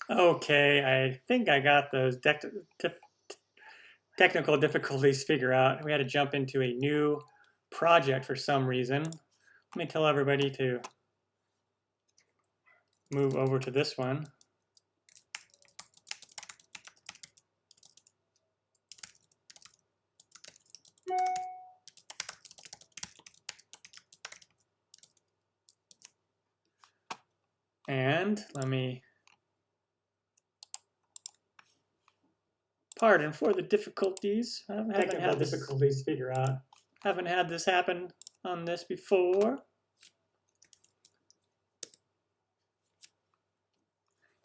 Okay, I think I got those technical difficulties figured out. We had to jump into a new project for some reason. Let me tell everybody to move over to this one. And let me, pardon for the difficulties. I haven't had difficulties figure out. Haven't had this happen on this before.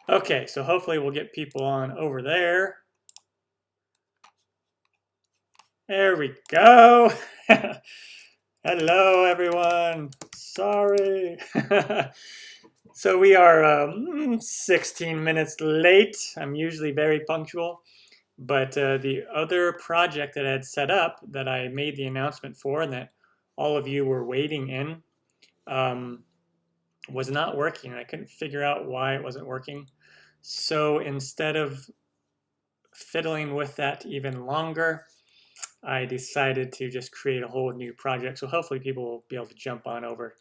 Okay, so hopefully we'll get people on over there. There we go. Hello, everyone. Sorry. So we are 16 minutes late. I'm usually very punctual, but the other project that I had set up that I made the announcement for and that all of you were waiting in was not working. I couldn't figure out why it wasn't working. So instead of fiddling with that even longer, I decided to just create a whole new project. So hopefully people will be able to jump on over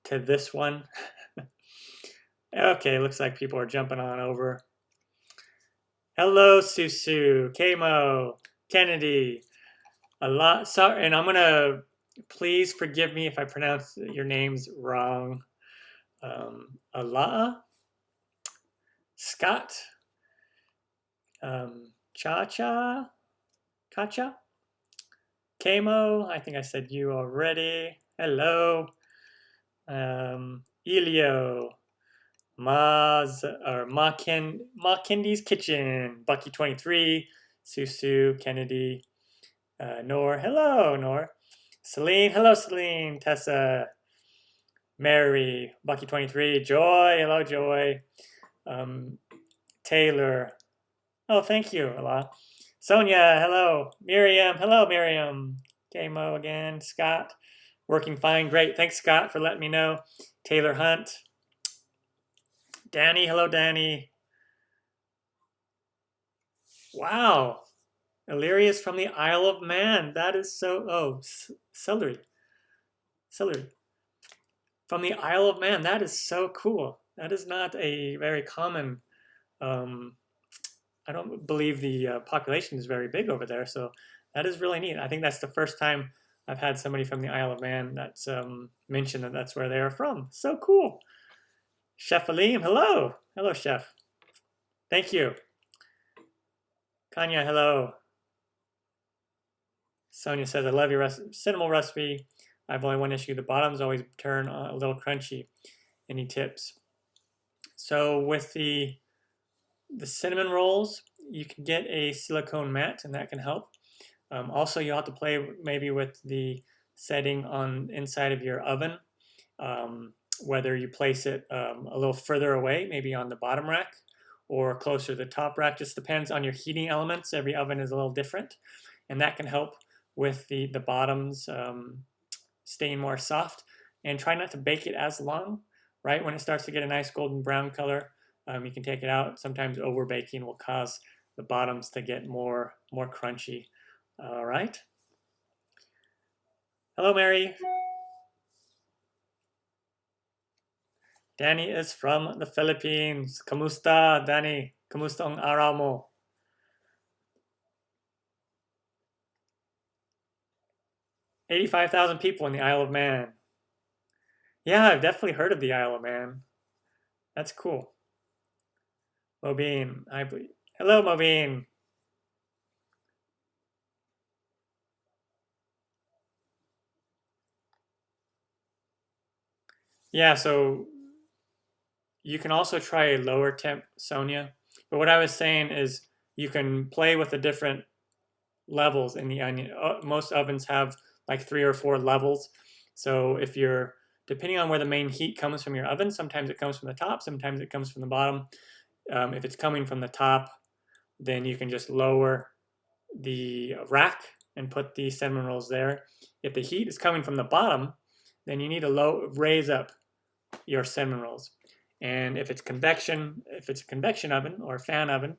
to this one. Okay, looks like people are jumping on over. Hello, Susu, Kamo, Kennedy. Sorry, and I'm gonna, please forgive me if I pronounce your names wrong. Allah, Scott, Cha-Cha, Kacha, Kamo, I think I said you already. Hello. Elio, Ma Kendy's Kitchen, Bucky 23, Susu, Kennedy, Nor, hello Nor, Celine, hello Celine, Tessa, Mary, Bucky 23, Joy, hello Joy, Taylor, oh thank you a lot, Sonia, hello, Miriam, hello Miriam, Kamo again, Scott, working fine, great, thanks Scott for letting me know, Taylor Hunt, Danny, hello Danny. Wow. Illyria's from the Isle of Man. That is so, oh, celery. Celery. From the Isle of Man. That is so cool. That is not a very common, I don't believe the population is very big over there. So that is really neat. I think that's the first time I've had somebody from the Isle of Man that's mentioned that that's where they are from. So cool. Chef Aleem, hello. Hello, Chef. Thank you. Kanya, hello. Sonia says, I love your cinnamon recipe. I have only one issue. The bottoms always turn a little crunchy. Any tips? So with the cinnamon rolls, you can get a silicone mat, and that can help. Also, you'll have to play maybe with the setting on inside of your oven, whether you place it a little further away, maybe on the bottom rack, or closer to the top rack. Just depends on your heating elements. Every oven is a little different, and that can help with the bottoms staying more soft. And try not to bake it as long, right? When it starts to get a nice golden brown color, you can take it out. Sometimes over baking will cause the bottoms to get more crunchy. All right. Hello, Mary. Danny is from the Philippines. Kamusta, Danny? Kamusta ang araw mo? 85,000 people in the Isle of Man. Yeah, I've definitely heard of the Isle of Man. That's cool. Mobeen, I believe. Hello, Mobeen. Yeah, so you can also try a lower temp, Sonia. But what I was saying is you can play with the different levels in the onion. Most ovens have like 3 or 4 levels. So if you're, depending on where the main heat comes from your oven, sometimes it comes from the top, sometimes it comes from the bottom. If it's coming from the top, then you can just lower the rack and put the cinnamon rolls there. If the heat is coming from the bottom, then you need to raise up your cinnamon rolls. And if it's a convection oven or a fan oven,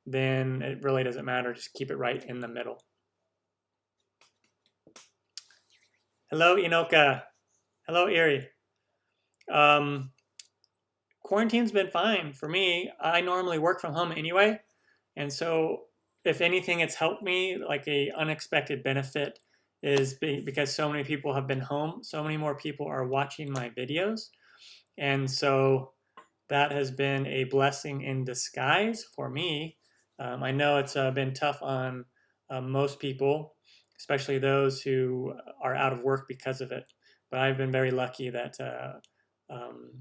then it really doesn't matter. Just keep it right in the middle. Hello, Inoka. Hello, Erie. Quarantine's been fine for me. I normally work from home anyway, and so if anything, it's helped me. Like a unexpected benefit is because so many people have been home, so many more people are watching my videos, and so that has been a blessing in disguise for me. I know it's been tough on most people, especially those who are out of work because of it. But I've been very lucky that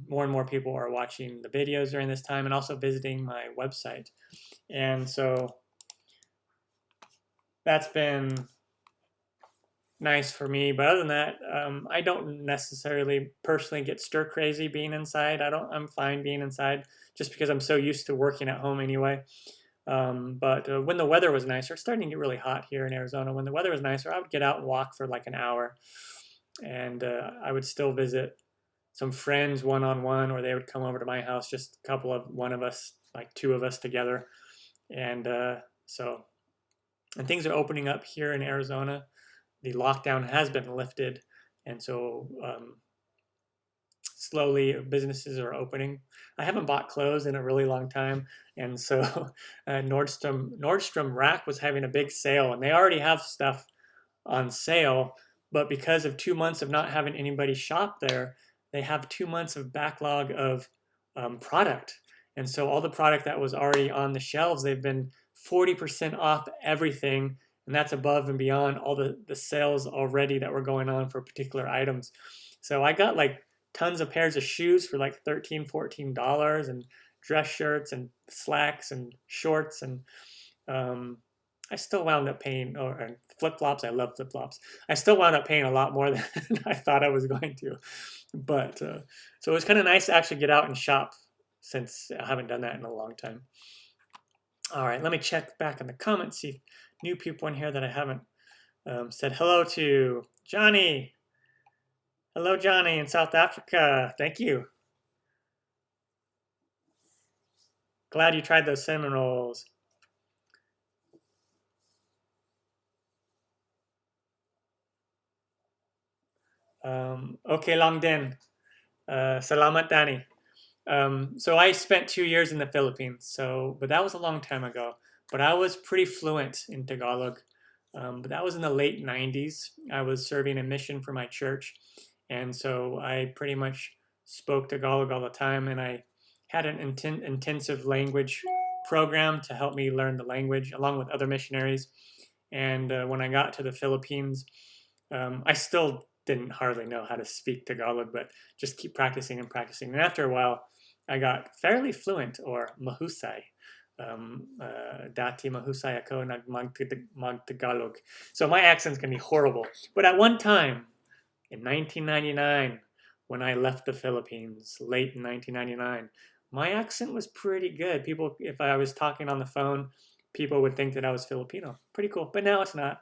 more and more people are watching the videos during this time and also visiting my website. And so that's been nice for me. But other than that, I don't necessarily personally get stir crazy being inside. I'm fine being inside just because I'm so used to working at home anyway. But when the weather was nicer, it's starting to get really hot here in Arizona. When the weather was nicer, I would get out and walk for like an hour, and I would still visit some friends one-on-one, or they would come over to my house, just a couple of one of us, like two of us together. And and things are opening up here in Arizona. The lockdown has been lifted, and so slowly businesses are opening. I haven't bought clothes in a really long time, and so Nordstrom Rack was having a big sale, and they already have stuff on sale, but because of 2 months of not having anybody shop there, they have 2 months of backlog of product. And so all the product that was already on the shelves, they've been 40% off everything. And that's above and beyond all the sales already that were going on for particular items. So I got like tons of pairs of shoes for like $13, $14, and dress shirts and slacks and shorts. And I still wound up paying, or flip-flops. I love flip-flops. I still wound up paying a lot more than I thought I was going to. But so it was kind of nice to actually get out and shop, since I haven't done that in a long time. All right, let me check back in the comments, see if new people in here that I haven't said hello to. Johnny. Hello, Johnny in South Africa. Thank you. Glad you tried those cinnamon rolls. Okay, Long Den. Salamat Dani. So I spent 2 years in the Philippines, but that was a long time ago. But I was pretty fluent in Tagalog. But that was in the late 90s. I was serving a mission for my church, and so I pretty much spoke Tagalog all the time, and I had an intensive language program to help me learn the language along with other missionaries. And when I got to the Philippines, I still didn't hardly know how to speak Tagalog, but just keep practicing and practicing. And after a while, I got fairly fluent, or mahusay. Dati mahusay ako mag-Tagalog. So my accent's going to be horrible. But at one time, in 1999, when I left the Philippines, late in 1999, my accent was pretty good. People, if I was talking on the phone, people would think that I was Filipino. Pretty cool. But now it's not.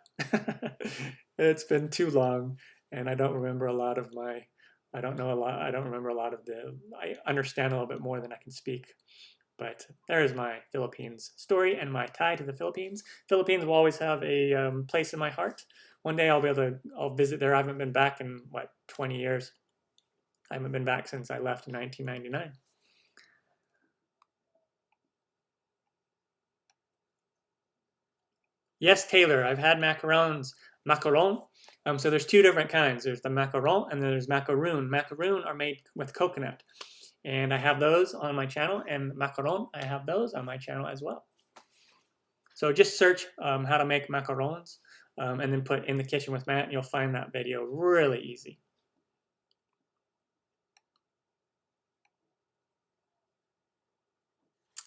It's been too long, and I don't remember a lot of my, I don't know a lot, I don't remember a lot of I understand a little bit more than I can speak. But there's my Philippines story and my tie to the Philippines. Philippines will always have a place in my heart. One day I'll visit there. I haven't been back in, 20 years. I haven't been back since I left in 1999. Yes, Taylor, I've had macarons. Macaron. So there's two different kinds. There's the macaron and then there's macaroon. Macaroon are made with coconut. And I have those on my channel, and macaron, I have those on my channel as well. So just search how to make macarons, and then put In the Kitchen with Matt, and you'll find that video really easy.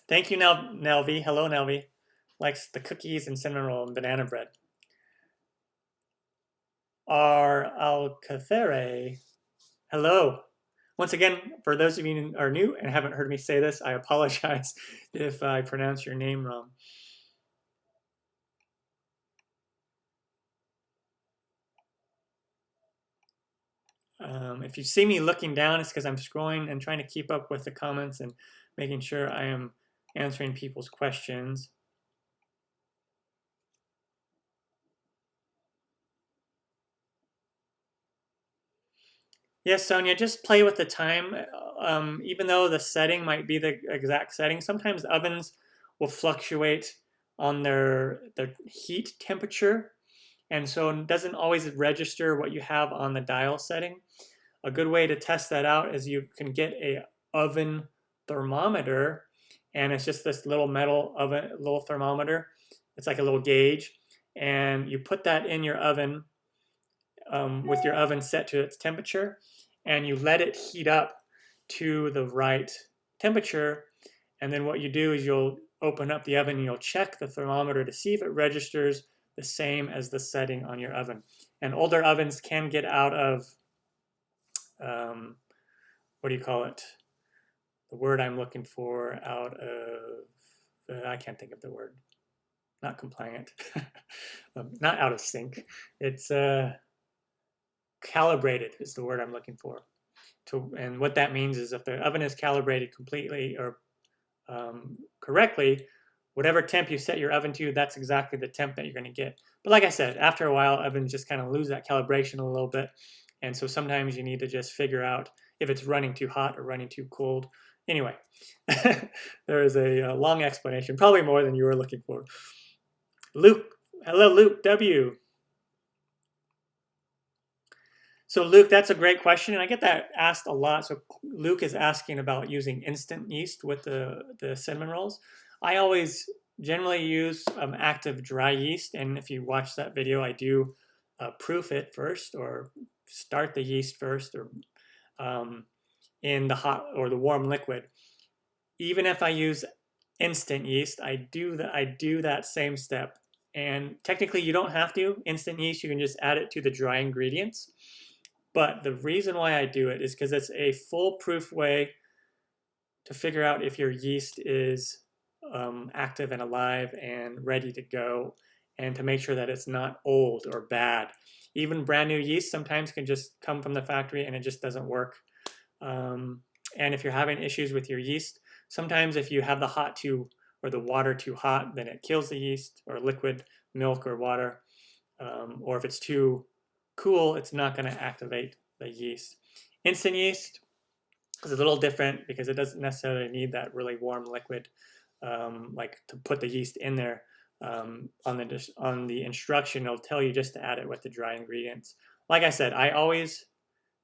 Thank you, Nelvi. Hello, Nelvi. Likes the cookies and cinnamon roll and banana bread. R. Alcathere. Hello. Once again, for those of you who are new and haven't heard me say this, I apologize if I pronounce your name wrong. If you see me looking down, it's because I'm scrolling and trying to keep up with the comments and making sure I am answering people's questions. Yes, Sonia, just play with the time. Even though the setting might be the exact setting, sometimes ovens will fluctuate on their heat temperature, and so it doesn't always register what you have on the dial setting. A good way to test that out is you can get a oven thermometer, and it's just this little metal oven, little thermometer. It's like a little gauge, and you put that in your oven with your oven set to its temperature, and you let it heat up to the right temperature. And then what you do is you'll open up the oven and you'll check the thermometer to see if it registers the same as the setting on your oven. And older ovens can get out of, what do you call it? The word I'm looking for, out of, I can't think of the word. Not compliant. Not out of sync. It's calibrated is the word I'm looking for. And what that means is if the oven is calibrated completely or correctly, whatever temp you set your oven to, that's exactly the temp that you're going to get. But like I said, after a while, ovens just kind of lose that calibration a little bit. And so sometimes you need to just figure out if it's running too hot or running too cold. Anyway, there is a long explanation, probably more than you were looking for. Luke, hello, Luke W. So Luke, that's a great question, and I get that asked a lot. So Luke is asking about using instant yeast with the cinnamon rolls. I always generally use active dry yeast, and if you watch that video, I do proof it first or start the yeast first or in the hot or the warm liquid. Even if I use instant yeast, I do that same step. And technically, you don't have to. Instant yeast, you can just add it to the dry ingredients. But the reason why I do it is because it's a foolproof way to figure out if your yeast is active and alive and ready to go, and to make sure that it's not old or bad. Even brand new yeast sometimes can just come from the factory and it just doesn't work. And if you're having issues with your yeast, sometimes if you have the hot too or the water too hot, then it kills the yeast, or liquid milk or water. Or if it's too cool, it's not going to activate the yeast. Instant yeast is a little different because it doesn't necessarily need that really warm liquid, like to put the yeast in there. On the instruction, it'll tell you just to add it with the dry ingredients. Like I said, I always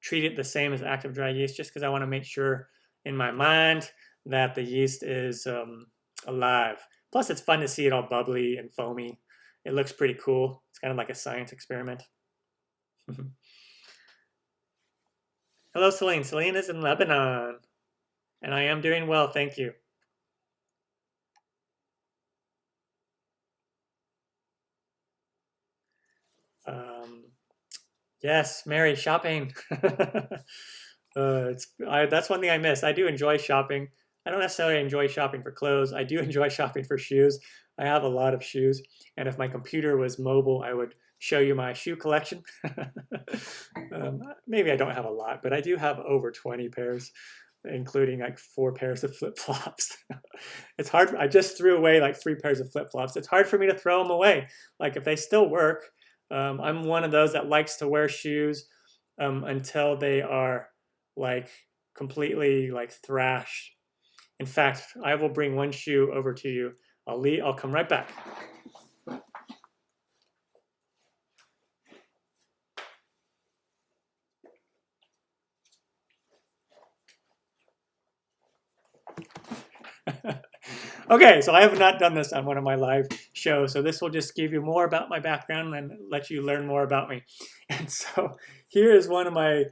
treat it the same as active dry yeast just because I want to make sure in my mind that the yeast is alive. Plus, it's fun to see it all bubbly and foamy. It looks pretty cool. It's kind of like a science experiment. Hello, Celine. Celine is in Lebanon, and I am doing well, thank you. Yes, Mary, shopping. That's one thing I miss. I do enjoy shopping. I don't necessarily enjoy shopping for clothes. I do enjoy shopping for shoes. I have a lot of shoes, and if my computer was mobile, I would show you my shoe collection. Maybe I don't have a lot, but I do have over 20 pairs, including like 4 pairs of flip-flops. It's hard. I just threw away like 3 pairs of flip-flops. It's hard for me to throw them away. Like if they still work, I'm one of those that likes to wear shoes until they are like completely like thrashed. In fact, I will bring one shoe over to you. I'll come right back. Okay, so I have not done this on one of my live shows, so this will just give you more about my background and let you learn more about me. And so here is one of my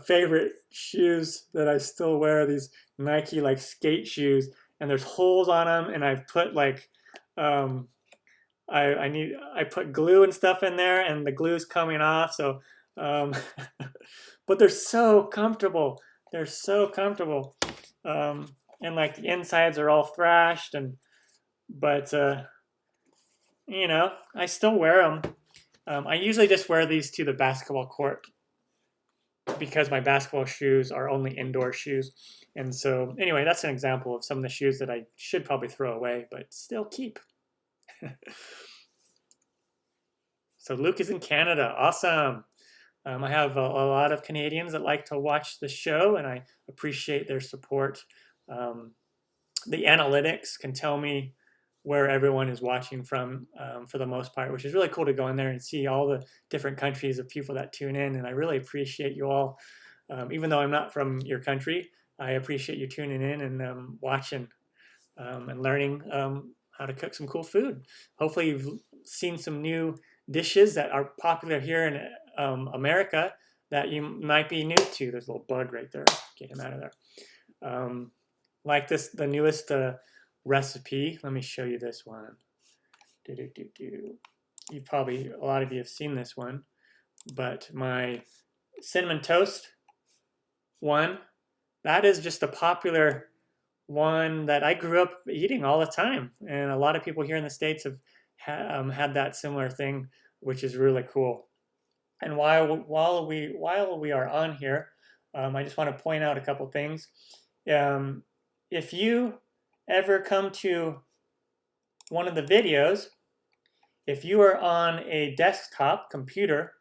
favorite shoes that I still wear, these Nike like skate shoes, and there's holes on them, and I've put like I put glue and stuff in there, and the glue's coming off, so but they're so comfortable. They're so comfortable. And like the insides are all thrashed, but you know, I still wear them. I usually just wear these to the basketball court. because my basketball shoes are only indoor shoes. And so anyway, that's an example of some of the shoes that I should probably throw away, but still keep. So Luke is in Canada. Awesome. I have a lot of Canadians that like to watch the show, and I appreciate their support. The analytics can tell me where everyone is watching from for the most part, which is really cool to go in there and see all the different countries of people that tune in. And I really appreciate you all. Even though I'm not from your country, I appreciate you tuning in and watching and learning how to cook some cool food. Hopefully you've seen some new dishes that are popular here in America that you might be new to. There's a little bug right there. Get him out of there. Like this, the newest recipe. Let me show you this one. You probably, a lot of you have seen this one, but my cinnamon toast one, that is just a popular one that I grew up eating all the time, and a lot of people here in the States have had that similar thing, which is really cool. And while we are on here, I just want to point out a couple things. If you ever come to one of the videos, if you are on a desktop computer,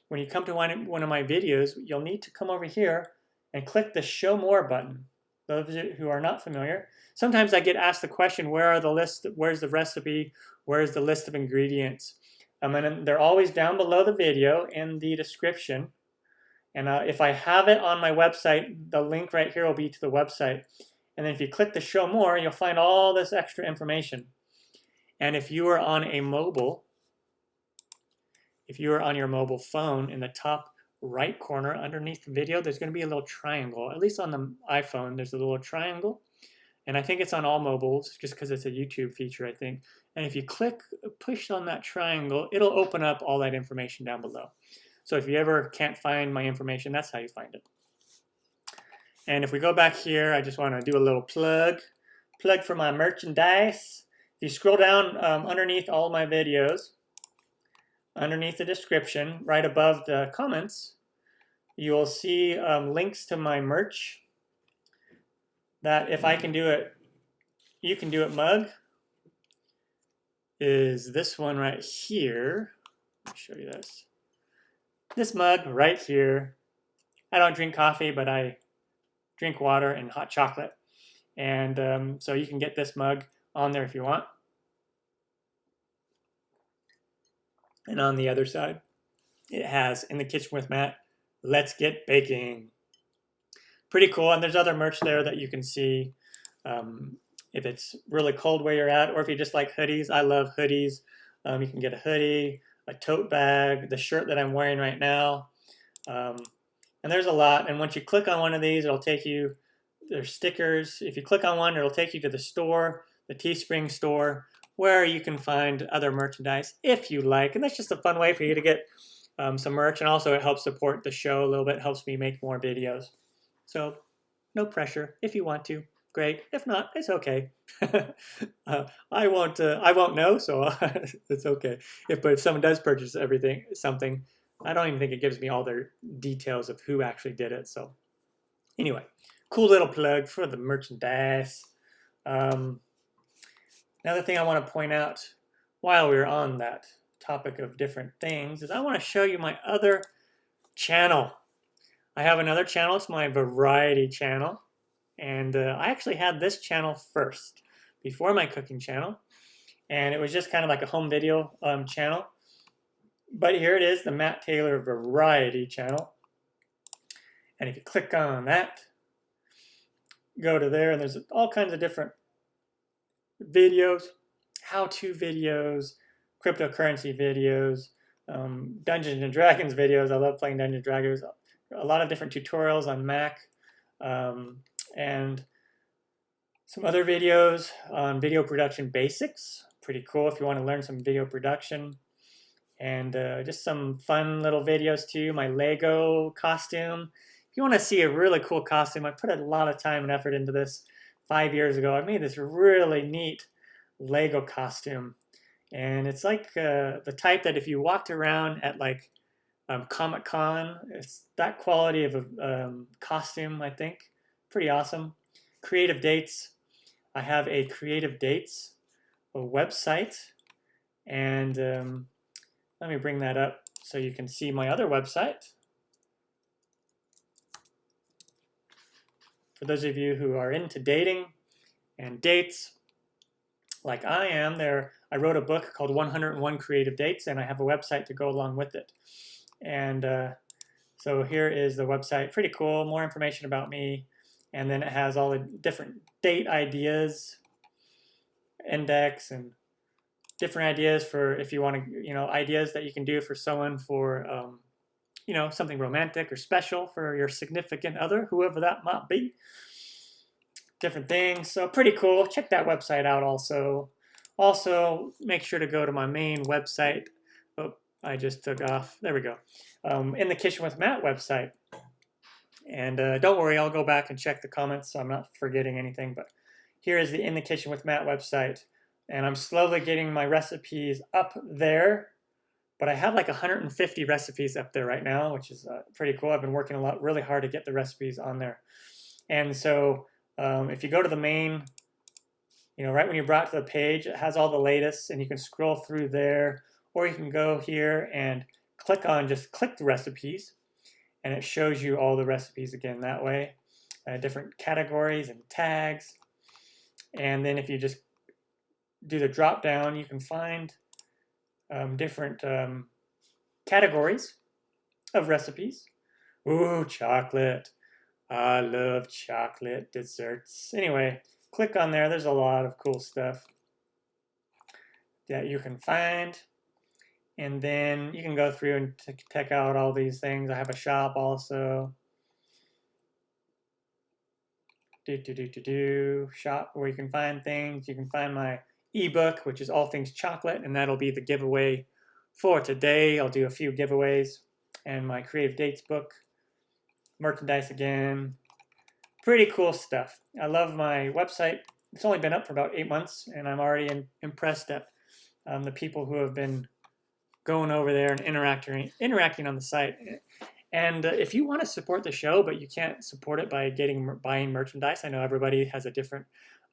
when you come to one of my videos, you'll need to come over here and click the Show More button. Those who are not familiar, sometimes I get asked the question, where's the recipe, where's the list of ingredients? And they're always down below the video in the description. And if I have it on my website, the link right here will be to the website. And then if you click the Show More, you'll find all this extra information. And if you are on a mobile, if you are on your mobile phone, in the top right corner underneath the video, there's going to be a little triangle. At least on the iPhone, there's a little triangle. And I think it's on all mobiles just because it's a YouTube feature, I think. And if you push on that triangle, it'll open up all that information down below. So if you ever can't find my information, that's how you find it. And if we go back here, I just want to do a little plug for my merchandise. If you scroll down underneath all my videos, underneath the description, right above the comments, you will see links to my merch. That if I can do it, you can do it mug is this one right here. Let me show you this. This mug right here. I don't drink coffee, but I drink water and hot chocolate. And so you can get this mug on there if you want. And on the other side, it has In the Kitchen with Matt, Let's Get Baking. Pretty cool. And there's other merch there that you can see if it's really cold where you're at, or if you just like hoodies. I love hoodies. You can get a hoodie, a tote bag, the shirt that I'm wearing right now. And there's a lot. And once you click on one of these, it'll take you, there's stickers. If you click on one, it'll take you to the store, the Teespring store, where you can find other merchandise if you like. And that's just a fun way for you to get some merch. And also it helps support the show a little bit, helps me make more videos. So no pressure. If you want to, great. If not, it's okay. I won't know, so it's okay. But if someone does purchase something, I don't even think it gives me all their details of who actually did it. So anyway, cool little plug for the merchandise. Another thing I want to point out while we're on that topic of different things is I want to show you my other channel. I have another channel. It's my variety channel. And I actually had this channel first before my cooking channel. And it was just kind of like a home video channel. But here it is, the Matt Taylor Variety channel. And if you click on that, go to there, and there's all kinds of different videos, how-to videos, cryptocurrency videos, Dungeons and Dragons videos. I love playing Dungeons and Dragons. A lot of different tutorials on Mac, and some other videos on video production basics. Pretty cool if you want to learn some video production. And just some fun little videos too. My Lego costume. If you want to see a really cool costume, I put a lot of time and effort into this 5 years ago. I made this really neat Lego costume. And it's like the type that if you walked around at like Comic-Con. It's that quality of a costume, I think. Pretty awesome. Creative Dates. I have a Creative Dates a website, and let me bring that up so you can see my other website. For those of you who are into dating and dates, like I am, I wrote a book called 101 Creative Dates, and I have a website to go along with it. And so here is the website. Pretty cool. More information about me. And then it has all the different date ideas, index, and different ideas for if you want to, ideas that you can do for someone for, something romantic or special for your significant other, whoever that might be. Different things. So pretty cool. Check that website out also. Also, make sure to go to my main website. Oh, I just took off. There we go. In the Kitchen with Matt website. And don't worry, I'll go back and check the comments so I'm not forgetting anything. But here is the In the Kitchen with Matt website. And I'm slowly getting my recipes up there. But I have like 150 recipes up there right now, which is pretty cool. I've been working really hard to get the recipes on there. And so if you go to the main, right when you're brought to the page, it has all the latest, and you can scroll through there, or you can go here and just click the recipes, and it shows you all the recipes again that way, different categories and tags. And then if you just do the drop down, you can find different categories of recipes. Ooh, chocolate. I love chocolate desserts. Anyway, click on there. There's a lot of cool stuff that you can find. And then you can go through and check out all these things. I have a shop also. Shop where you can find things. You can find my ebook, which is all things chocolate, and that'll be the giveaway for today. I'll do a few giveaways. And my Creative Dates book. Merchandise again. Pretty cool stuff. I love my website. It's only been up for about 8 months, and I'm already impressed at the people who have been going over there and interacting on the site. And if you want to support the show, but you can't support it by buying merchandise, I know everybody has a different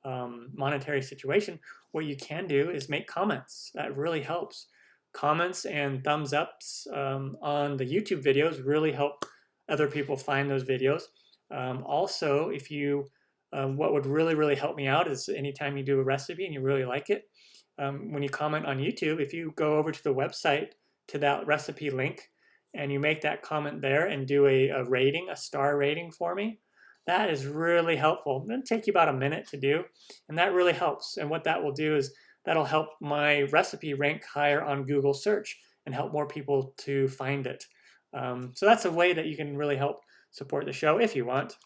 monetary situation. What you can do is make comments. That really helps. Comments and thumbs ups on the YouTube videos really help other people find those videos. Also, if you, what would really help me out is anytime you do a recipe and you really like it, when you comment on YouTube, if you go over to the website to that recipe link and you make that comment there and do a star rating for me, that is really helpful. It'll take you about a minute to do, and that really helps. And what that will do is that'll help my recipe rank higher on Google search and help more people to find it. So that's a way that you can really help support the show if you want.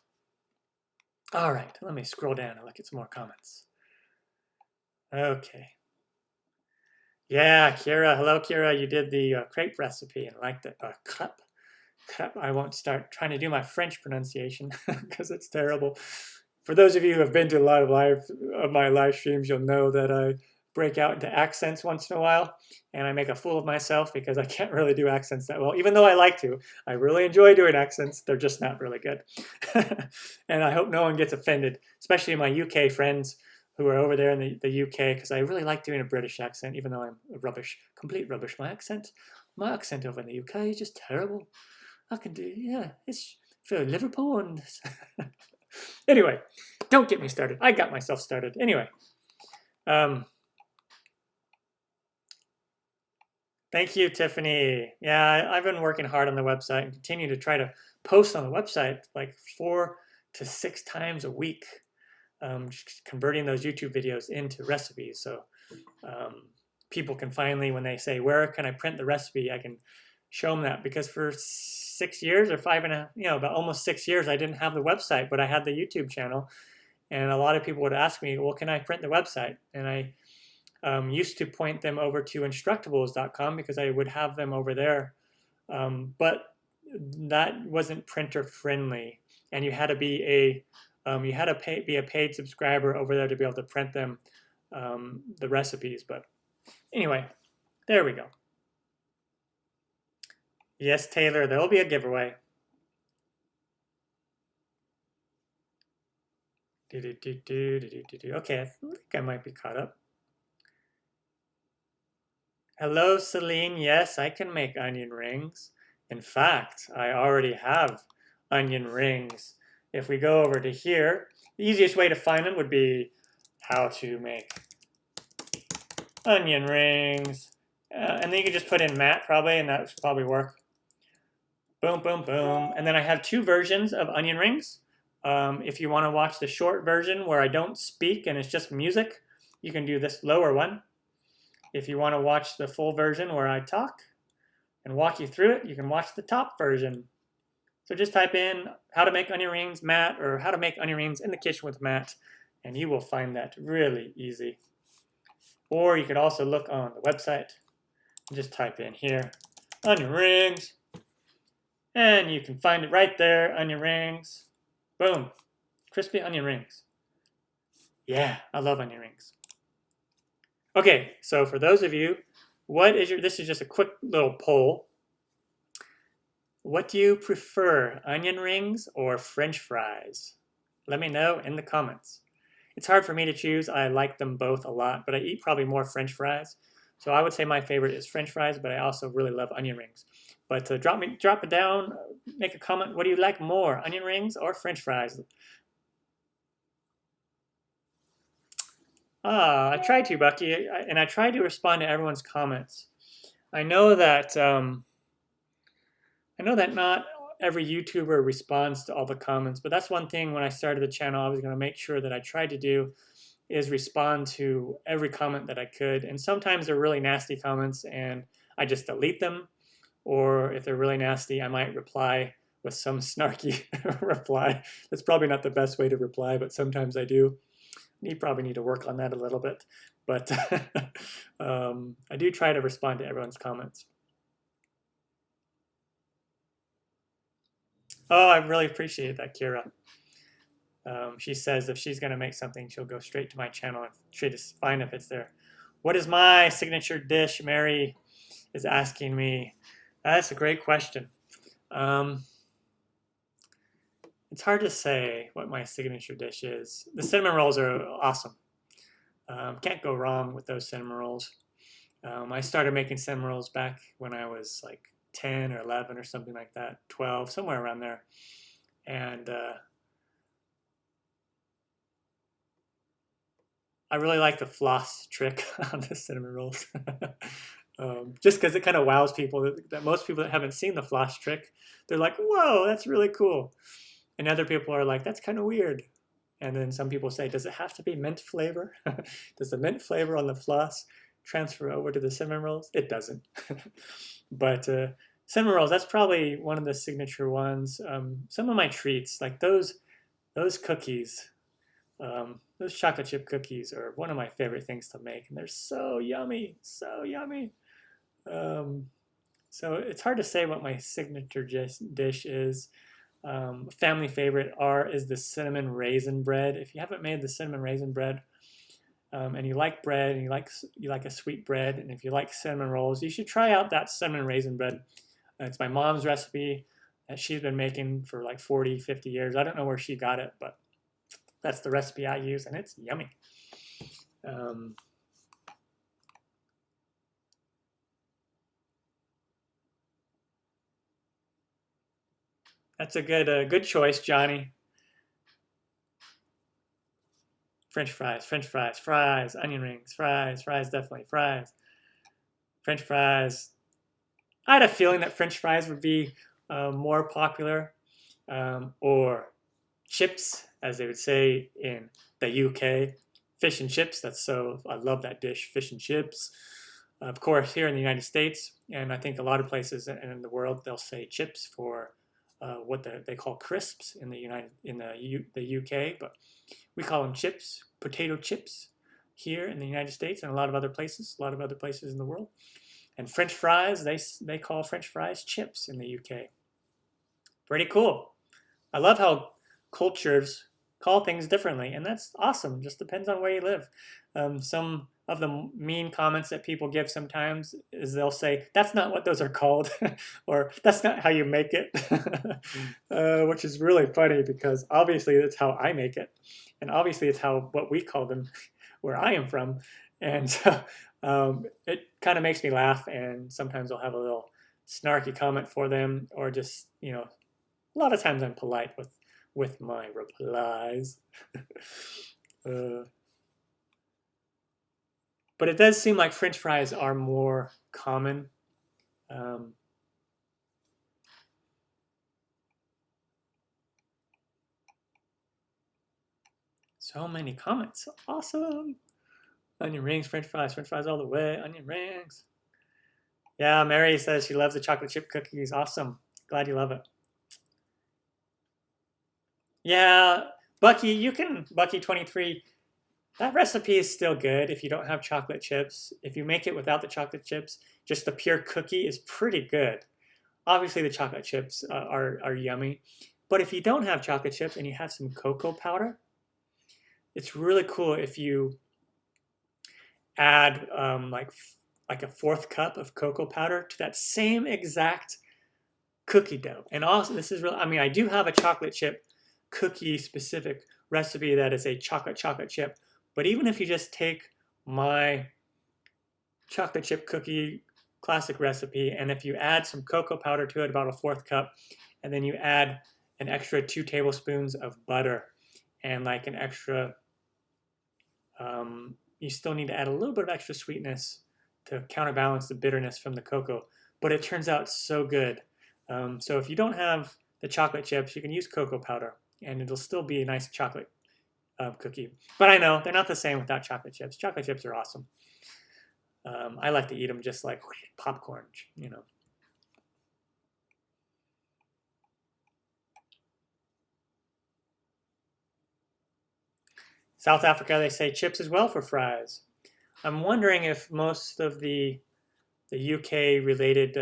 All right, let me scroll down and look at some more comments. Okay. Yeah, Kira. Hello, Kira. You did the crepe recipe and liked it. Crepe. Crepe. I won't start trying to do my French pronunciation because it's terrible. For those of you who have been to a lot of my live streams, you'll know that I break out into accents once in a while, and I make a fool of myself because I can't really do accents that well, even though I like to. I really enjoy doing accents. They're just not really good. And I hope no one gets offended, especially my UK friends who are over there in the UK, because I really like doing a British accent, even though I'm rubbish, complete rubbish. My accent over in the UK is just terrible. I can do, yeah, it's for Liverpool and... Anyway, don't get me started. I got myself started. Anyway, thank you, Tiffany. Yeah, I've been working hard on the website and continue to try to post on the website like 4 to 6 times a week, just converting those YouTube videos into recipes. So people can finally, when they say, where can I print the recipe, I can show them that, because for 6 years or 5.5, about almost 6 years, I didn't have the website, but I had the YouTube channel. And a lot of people would ask me, well, can I print the website? And I used to point them over to instructables.com because I would have them over there. But that wasn't printer friendly, and you had to be a paid subscriber over there to be able to print them, the recipes. But anyway, there we go. Yes, Taylor, there will be a giveaway. Okay, I think I might be caught up. Hello, Celine. Yes, I can make onion rings. In fact, I already have onion rings. If we go over to here, the easiest way to find them would be how to make onion rings. And then you can just put in Matt probably, and that would probably work. Boom, boom, boom. And then I have two versions of onion rings. If you want to watch the short version where I don't speak and it's just music, you can do this lower one. If you want to watch the full version where I talk and walk you through it, you can watch the top version. So just type in how to make onion rings, Matt, or how to make onion rings in the kitchen with Matt, and you will find that really easy. Or you could also look on the website and just type in here, onion rings, and you can find it right there, onion rings. Boom, crispy onion rings. Yeah, I love onion rings. Okay, so for those of you, this is just a quick little poll. What do you prefer, onion rings or French fries? Let me know in the comments. It's hard for me to choose. I like them both a lot, but I eat probably more French fries. So I would say my favorite is French fries, but I also really love onion rings. But drop it down, make a comment. What do you like more, onion rings or French fries? I tried to, Bucky, and I tried to respond to everyone's comments. I know that not every YouTuber responds to all the comments, but that's one thing when I started the channel I was going to make sure that I tried to do is respond to every comment that I could. And sometimes they're really nasty comments and I just delete them. Or if they're really nasty, I might reply with some snarky reply. That's probably not the best way to reply, but sometimes I do. You probably need to work on that a little bit. But I do try to respond to everyone's comments. Oh, I really appreciate that, Kira. She says if she's going to make something, she'll go straight to my channel and try to find if it's there. What is my signature dish? Mary is asking me. That's a great question. It's hard to say what my signature dish is. The cinnamon rolls are awesome. Can't go wrong with those cinnamon rolls. I started making cinnamon rolls back when I was like 10 or 11 or something like that, 12, somewhere around there. And I really like the floss trick on the cinnamon rolls. Just because it kind of wows people. That most people that haven't seen the floss trick, they're like, whoa, that's really cool. And other people are like, that's kind of weird. And then some people say, does it have to be mint flavor? Does the mint flavor on the floss transfer over to the cinnamon rolls? It doesn't. But cinnamon rolls, that's probably one of the signature ones. Some of my treats, like those cookies, those chocolate chip cookies are one of my favorite things to make. And they're so yummy, so yummy. So it's hard to say what my signature dish is. Family favorite is the cinnamon raisin bread. If you haven't made the cinnamon raisin bread, and you like bread and you like a sweet bread, and if you like cinnamon rolls, you should try out that cinnamon raisin bread. It's my mom's recipe that she's been making for like 40, 50 years. I don't know where she got it, but that's the recipe I use, and it's yummy. That's a good choice, Johnny. French fries, French fries, fries, onion rings, fries, definitely, fries. French fries. I had a feeling that French fries would be more popular, or chips, as they would say in the UK. Fish and chips, I love that dish, fish and chips. Of course, here in the United States, and I think a lot of places in the world, they'll say chips for what they call crisps in the UK, but we call them chips, potato chips here in the United States and a lot of other places in the world. And French fries, they call French fries chips in the UK. Pretty cool. I love how cultures call things differently, and that's awesome. Just depends on where you live. Some of the mean comments that people give sometimes is they'll say, that's not what those are called, or that's not how you make it, which is really funny because obviously that's how I make it. And obviously it's what we call them where I am from. And so it kind of makes me laugh, and sometimes I'll have a little snarky comment for them, or just, a lot of times I'm polite with my replies. But it does seem like French fries are more common. So many comments. Awesome. Onion rings, French fries all the way, onion rings. Yeah, Mary says she loves the chocolate chip cookies. Awesome. Glad you love it. Yeah, Bucky, Bucky23, that recipe is still good if you don't have chocolate chips. If you make it without the chocolate chips, just the pure cookie is pretty good. Obviously, the chocolate chips are yummy. But if you don't have chocolate chips and you have some cocoa powder, it's really cool if you add like a 1/4 cup of cocoa powder to that same exact cookie dough. And also, this is really, I do have a chocolate chip cookie specific recipe that is a chocolate chip. But even if you just take my chocolate chip cookie classic recipe, and if you add some cocoa powder to it, about a 1/4 cup, and then you add an extra 2 tablespoons of butter and like an extra, you still need to add a little bit of extra sweetness to counterbalance the bitterness from the cocoa, but it turns out so good. So if you don't have the chocolate chips, you can use cocoa powder, and it'll still be a nice chocolate cookie. But I know they're not the same without chocolate chips. Chocolate chips are awesome. I like to eat them just like popcorn, South Africa, they say chips as well for fries. I'm wondering if most of the UK-related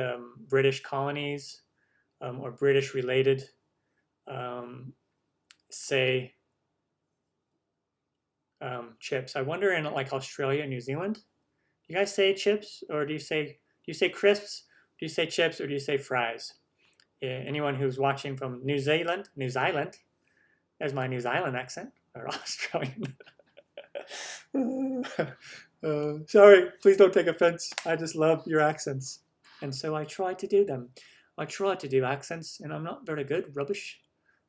British colonies or British-related say chips. I wonder in like Australia and New Zealand, do you guys say chips, or do you say crisps? Do you say chips, or do you say fries? Yeah, anyone who's watching from New Zealand, there's my New Zealand accent, or Australian. Sorry, please don't take offense. I just love your accents, and so I try to do them. I try to do accents, and I'm not very good. Rubbish.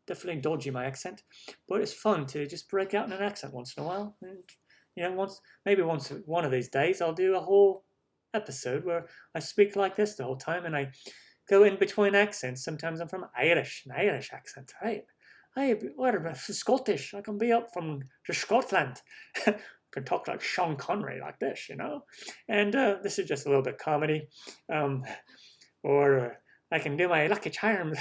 Definitely dodgy my accent, but it's fun to just break out in an accent once in a while. And maybe one of these days, I'll do a whole episode where I speak like this the whole time, and I go in between accents. Sometimes I'm from an Irish accent, right? Or Scottish. I can be up from Scotland. I can talk like Sean Connery like this, And this is just a little bit comedy. Or I can do my Lucky Charms.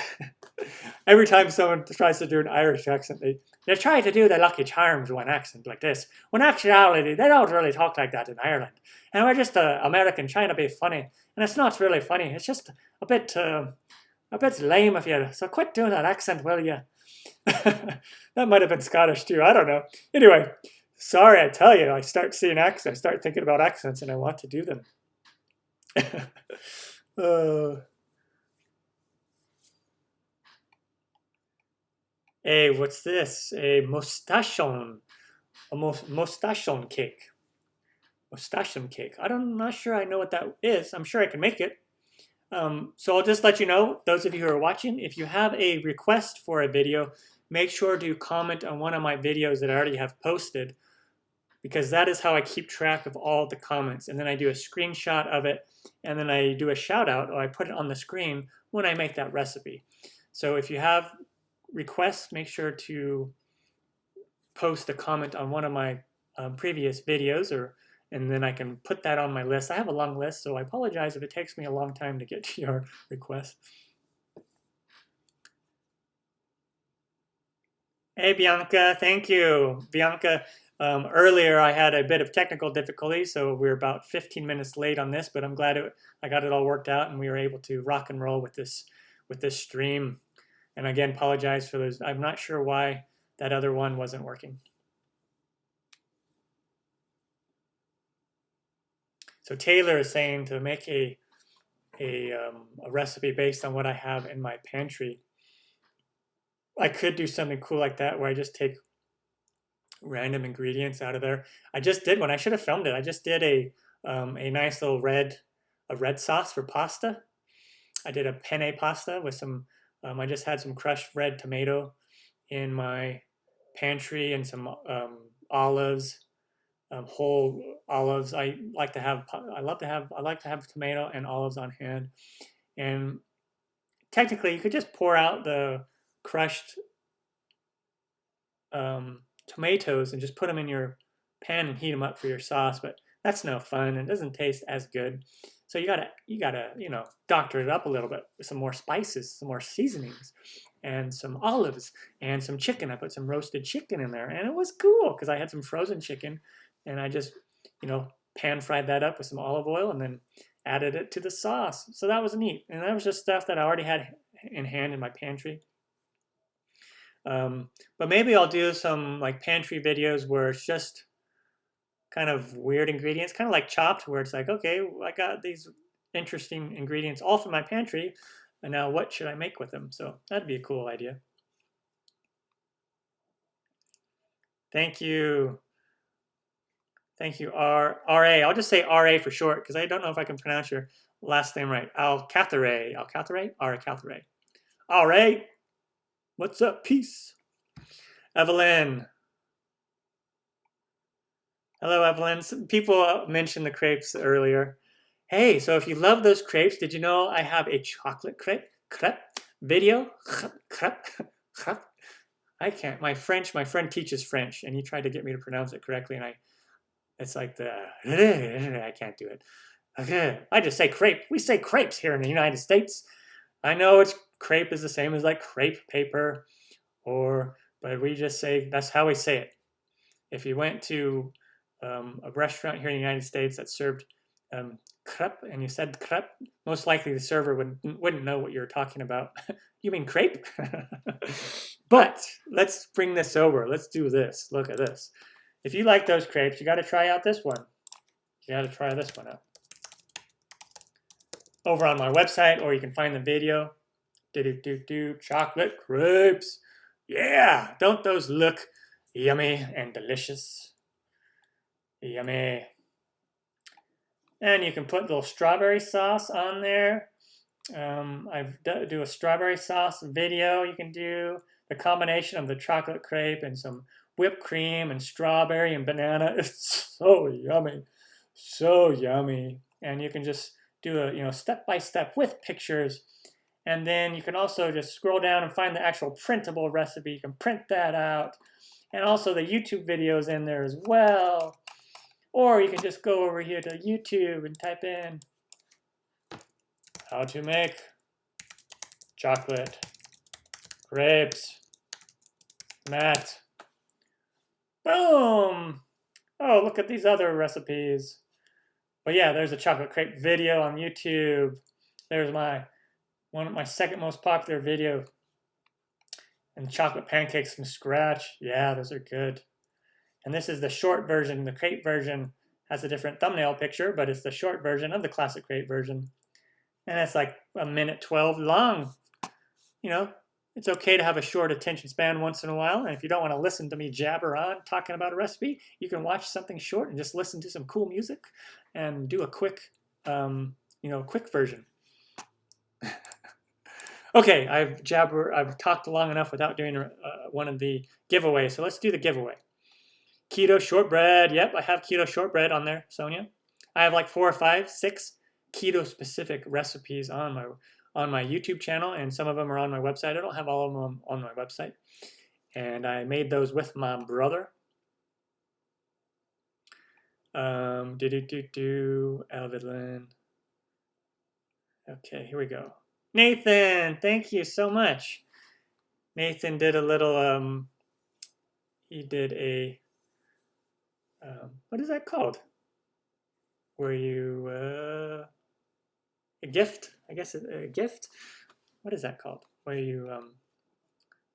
Every time someone tries to do an Irish accent, they try to do the Lucky Charms one accent like this. When actuality, they don't really talk like that in Ireland. And we're just American trying to be funny. And it's not really funny. It's just a bit lame of you. So quit doing that accent, will you? That might have been Scottish too. I don't know. Anyway, sorry, I tell you, I start seeing accents, I start thinking about accents, and I want to do them. Hey, what's this? A mustachon. A mustachon cake. Mustachon cake. I'm not sure I know what that is. I'm sure I can make it. So I'll just let you know, those of you who are watching, if you have a request for a video, make sure to comment on one of my videos that I already have posted, because that is how I keep track of all the comments. And then I do a screenshot of it, and then I do a shout out, or I put it on the screen when I make that recipe. So if you have requests, make sure to post a comment on one of my previous videos, and then I can put that on my list. I have a long list, so I apologize if it takes me a long time to get to your request. Hey, Bianca, thank you. Bianca, earlier I had a bit of technical difficulty, so we're about 15 minutes late on this, but I'm glad I got it all worked out and we were able to rock and roll with this stream. And again, apologize for those. I'm not sure why that other one wasn't working. So Taylor is saying to make a recipe based on what I have in my pantry. I could do something cool like that where I just take random ingredients out of there. I just did one. I should have filmed it. I just did a nice little red sauce for pasta. I did a penne pasta with some. I just had some crushed red tomato in my pantry and some olives, whole olives. I like to have tomato and olives on hand. And technically, you could just pour out the crushed tomatoes and just put them in your pan and heat them up for your sauce, but that's no fun. It doesn't taste as good. So you gotta doctor it up a little bit with some more spices, some more seasonings, and some olives and some chicken. I put some roasted chicken in there, and it was cool because I had some frozen chicken, and I just pan fried that up with some olive oil and then added it to the sauce. So that was neat, and that was just stuff that I already had in hand in my pantry. But maybe I'll do some like pantry videos where it's just kind of weird ingredients, kind of like Chopped, where it's like, okay, I got these interesting ingredients all from my pantry, and now what should I make with them? So that'd be a cool idea. Thank you. Thank you, R.A. I'll just say R.A. for short, because I don't know if I can pronounce your last name right. Alcathare. R.A. R.A. What's up? Peace. Evelyn. Hello, Evelyn. Some people mentioned the crepes earlier. Hey, so if you love those crepes, did you know I have a chocolate crepe video? I can't. My friend teaches French, and he tried to get me to pronounce it correctly, and it's like I can't do it. Okay, I just say crepe. We say crepes here in the United States. I know crepe is the same as like crepe paper, but we just say, that's how we say it. If you went to a restaurant here in the United States that served crepe and you said crepe, most likely the server wouldn't know what you're talking about. You mean crepe? But let's bring this over. Let's do this. Look at this. If you like those crepes, you got to try out this one. You got to try this one out. Over on my website, or you can find the video. Chocolate crepes. Yeah, don't those look yummy and delicious? Yummy. And you can put a little strawberry sauce on there. I do a strawberry sauce video. You can do the combination of the chocolate crepe and some whipped cream and strawberry and banana. It's so yummy. So yummy. And you can just do a step-by-step with pictures. And then you can also just scroll down and find the actual printable recipe. You can print that out. And also the YouTube videos in there as well. Or you can just go over here to YouTube and type in how to make chocolate crepes matte. Boom! Oh, look at these other recipes. But yeah, there's a chocolate crepe video on YouTube. There's one of my second most popular video. And chocolate pancakes from scratch. Yeah, those are good. And this is the short version. The crepe version has a different thumbnail picture, but it's the short version of the classic crepe version. And it's like 1:12 long. It's okay to have a short attention span once in a while. And if you don't want to listen to me jabber on talking about a recipe, you can watch something short and just listen to some cool music and do a quick version. Okay, I've talked long enough without doing one of the giveaways. So let's do the giveaway. Keto shortbread. Yep, I have keto shortbread on there, Sonia. I have like 4 or 5, 6 keto-specific recipes on my YouTube channel, and some of them are on my website. I don't have all of them on my website. And I made those with my brother. Evelyn. Okay, here we go. Nathan, thank you so much. Nathan did a little, he did a, what is that called? Where you, a gift, I guess a gift? What is that called? Where you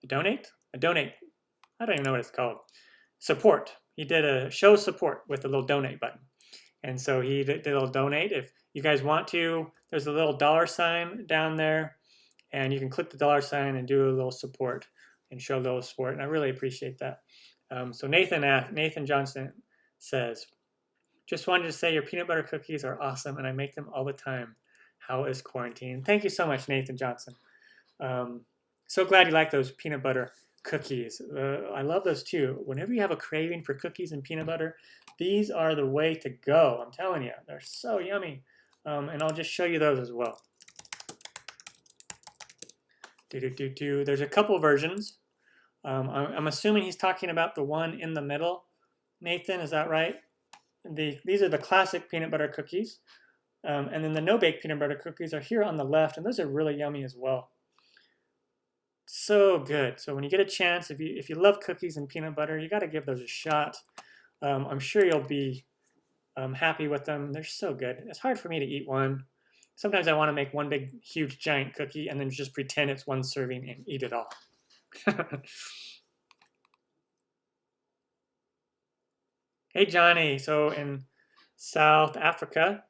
donate? A donate. I don't even know what it's called. Support. He did a show support with a little donate button. And so they'll donate. If you guys want to, there's a little $ down there, and you can click the $ and do a little support and show a little support. And I really appreciate that. So Nathan Johnson says, just wanted to say your peanut butter cookies are awesome, and I make them all the time. How is quarantine? Thank you so much, Nathan Johnson. So glad you like those peanut butter cookies. I love those too. Whenever you have a craving for cookies and peanut butter, these are the way to go. I'm telling you, they're so yummy. And I'll just show you those as well. There's a couple versions. I'm assuming he's talking about the one in the middle. Nathan, is that right? These are the classic peanut butter cookies. And then the no-bake peanut butter cookies are here on the left, and those are really yummy as well. So good. So when you get a chance, if you love cookies and peanut butter, you got to give those a shot. I'm sure you'll be happy with them. They're so good. It's hard for me to eat one. Sometimes I want to make one big, huge, giant cookie and then just pretend it's one serving and eat it all. Hey, Johnny. So in South America,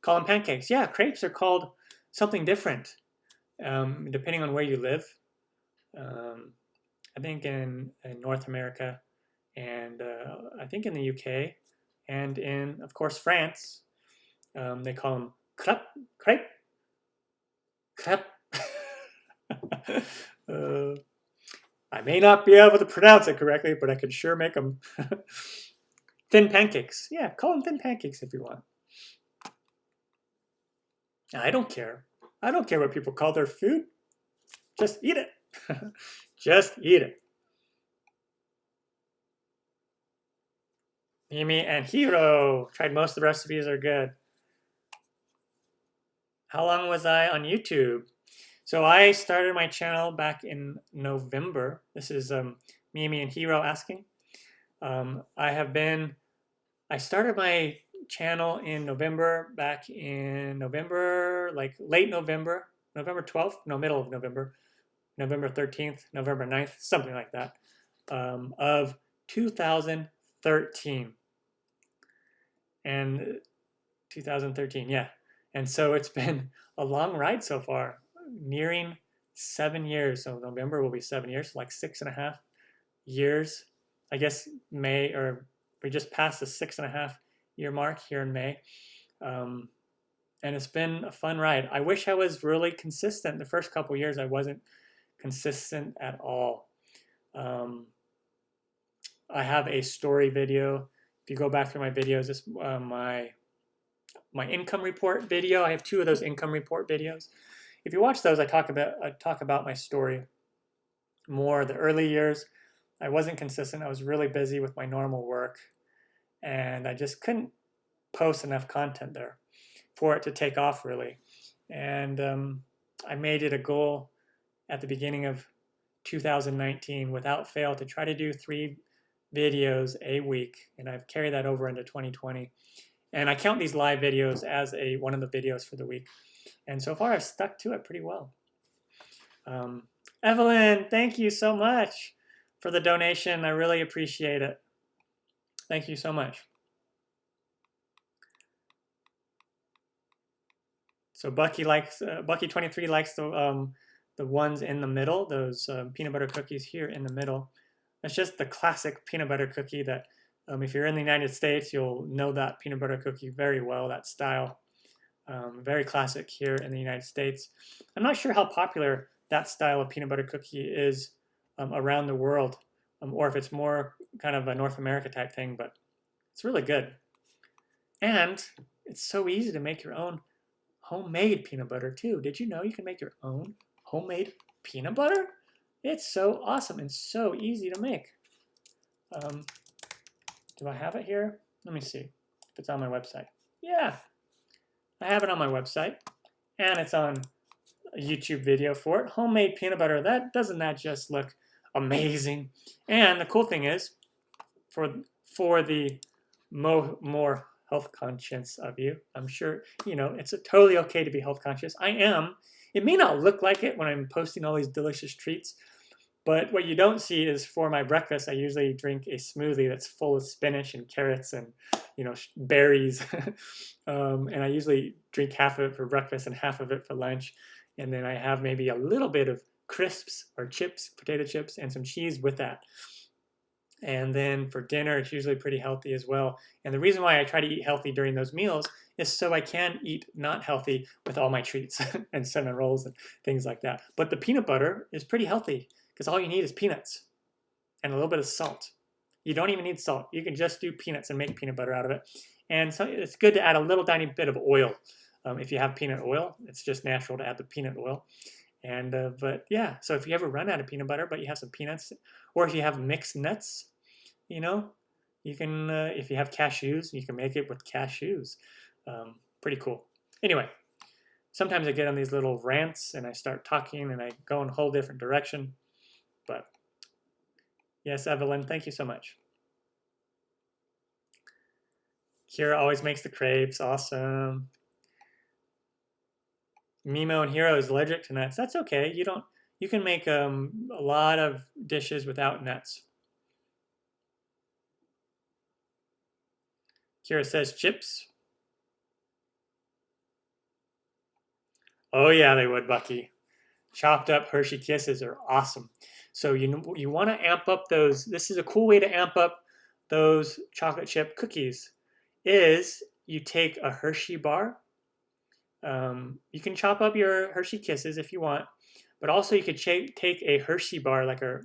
call them pancakes. Yeah, crepes are called something different depending on where you live. I think in North America, and I think in the UK, and in, of course, France, they call them crepe. I may not be able to pronounce it correctly, but I can sure make them thin pancakes. Yeah, call them thin pancakes if you want. I don't care. I don't care what people call their food. Just eat it. Just eat it. Mimi and Hiro. Tried most of the recipes, are good. How long was I on YouTube? So I started my channel back in November. This is Mimi and Hiro asking. I started my channel in November, back in November, like late November, November 12th, no, middle of November, November 13th, November 9th, something like that, of 2013. And 2013, yeah. And so it's been a long ride so far, nearing 7 years. So November will be 7 years, like 6.5 years. I guess May, or we just passed the 6.5 year mark here in May. And it's been a fun ride. I wish I was really consistent. The first couple years, I wasn't consistent at all. I have a story video. If you go back through my videos, this my income report video. I have 2 of those income report videos. If you watch those, I talk about my story more. The early years, I wasn't consistent. I was really busy with my normal work, and I just couldn't post enough content there for it to take off really. And I made it a goal at the beginning of 2019 without fail to try to do 3 videos a week, and I've carried that over into 2020. And I count these live videos as one of the videos for the week. And so far I've stuck to it pretty well. Evelyn, thank you so much for the donation. I really appreciate it. Thank you so much. So Bucky23 likes the ones in the middle, those peanut butter cookies here in the middle. It's just the classic peanut butter cookie that if you're in the United States, you'll know that peanut butter cookie very well, that style. Very classic here in the United States. I'm not sure how popular that style of peanut butter cookie is around the world, or if it's more kind of a North America type thing, but it's really good. And it's so easy to make your own homemade peanut butter too. Did you know you can make your own homemade peanut butter? It's so awesome and so easy to make. Do I have it here? Let me see if it's on my website. Yeah, I have it on my website, and it's on a YouTube video for it. Homemade peanut butter. Doesn't that just look amazing? And the cool thing is, for the more health conscious of you, I'm sure it's totally okay to be health conscious. I am. It may not look like it when I'm posting all these delicious treats, But what you don't see is for my breakfast, I usually drink a smoothie that's full of spinach and carrots and berries. And I usually drink half of it for breakfast and half of it for lunch. And then I have maybe a little bit of crisps or chips, potato chips, and some cheese with that. And then for dinner, it's usually pretty healthy as well. And the reason why I try to eat healthy during those meals is so I can eat not healthy with all my treats and cinnamon rolls and things like that. But the peanut butter is pretty healthy because all you need is peanuts and a little bit of salt. You don't even need salt. You can just do peanuts and make peanut butter out of it. And so it's good to add a little tiny bit of oil. If you have peanut oil, it's just natural to add the peanut oil. And but yeah, so if you ever run out of peanut butter, but you have some peanuts, or if you have mixed nuts, you can, if you have cashews, you can make it with cashews. Pretty cool. Anyway, sometimes I get on these little rants and I start talking and I go in a whole different direction. But yes, Evelyn, thank you so much. Kira always makes the crepes. Awesome. Mimo and Hero is allergic to nuts. That's okay. You can make a lot of dishes without nuts. Kira says chips. Oh yeah, they would, Bucky. Chopped up Hershey Kisses are awesome. So you want to amp up those. This is a cool way to amp up those chocolate chip cookies. Is you take a Hershey bar. You can chop up your Hershey Kisses if you want, but also you could take a Hershey bar, like a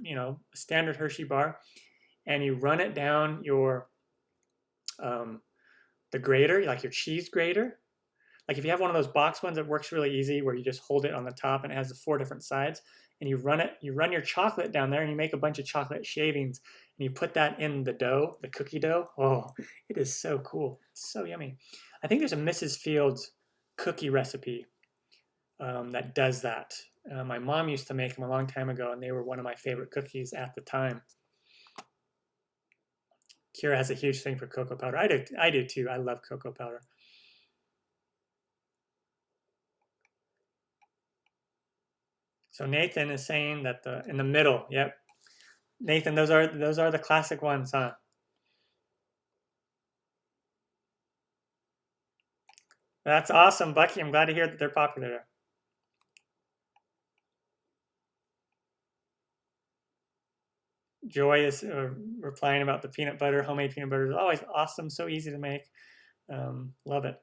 standard Hershey bar, and you run it down your the grater, like your cheese grater. Like if you have one of those box ones that works really easy, where you just hold it on the top and it has the 4 different sides, and you run your chocolate down there, and you make a bunch of chocolate shavings, and you put that in the dough, the cookie dough. Oh, it is so cool, it's so yummy. I think there's a Mrs. Fields cookie recipe that does that. My mom used to make them a long time ago, and they were one of my favorite cookies at the time. Kira has a huge thing for cocoa powder. I do too. I love cocoa powder. So Nathan is saying that in the middle. Yep, Nathan, those are the classic ones, huh? That's awesome, Bucky. I'm glad to hear that they're popular. Joy is replying about the peanut butter. Homemade peanut butter is always awesome. So easy to make. Love it.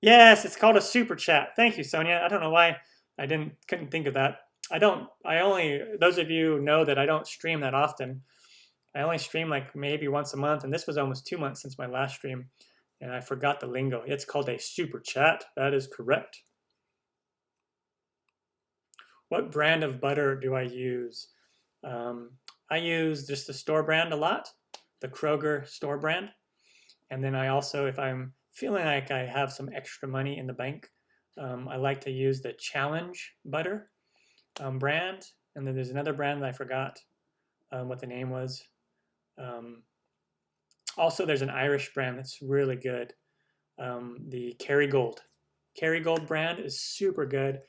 Yes, it's called a super chat. Thank you, Sonia. I don't know why I couldn't think of that. Those of you know that I don't stream that often. I only stream like maybe once a month, and this was almost 2 months since my last stream, and I forgot the lingo. It's called a super chat. That is correct. What brand of butter do I use? I use just the store brand a lot, the Kroger store brand. And then I also, if I'm feeling like I have some extra money in the bank, I like to use the Challenge butter brand. And then there's another brand that I forgot what the name was. Also, there's an Irish brand that's really good. The Kerrygold. Kerrygold brand is super good,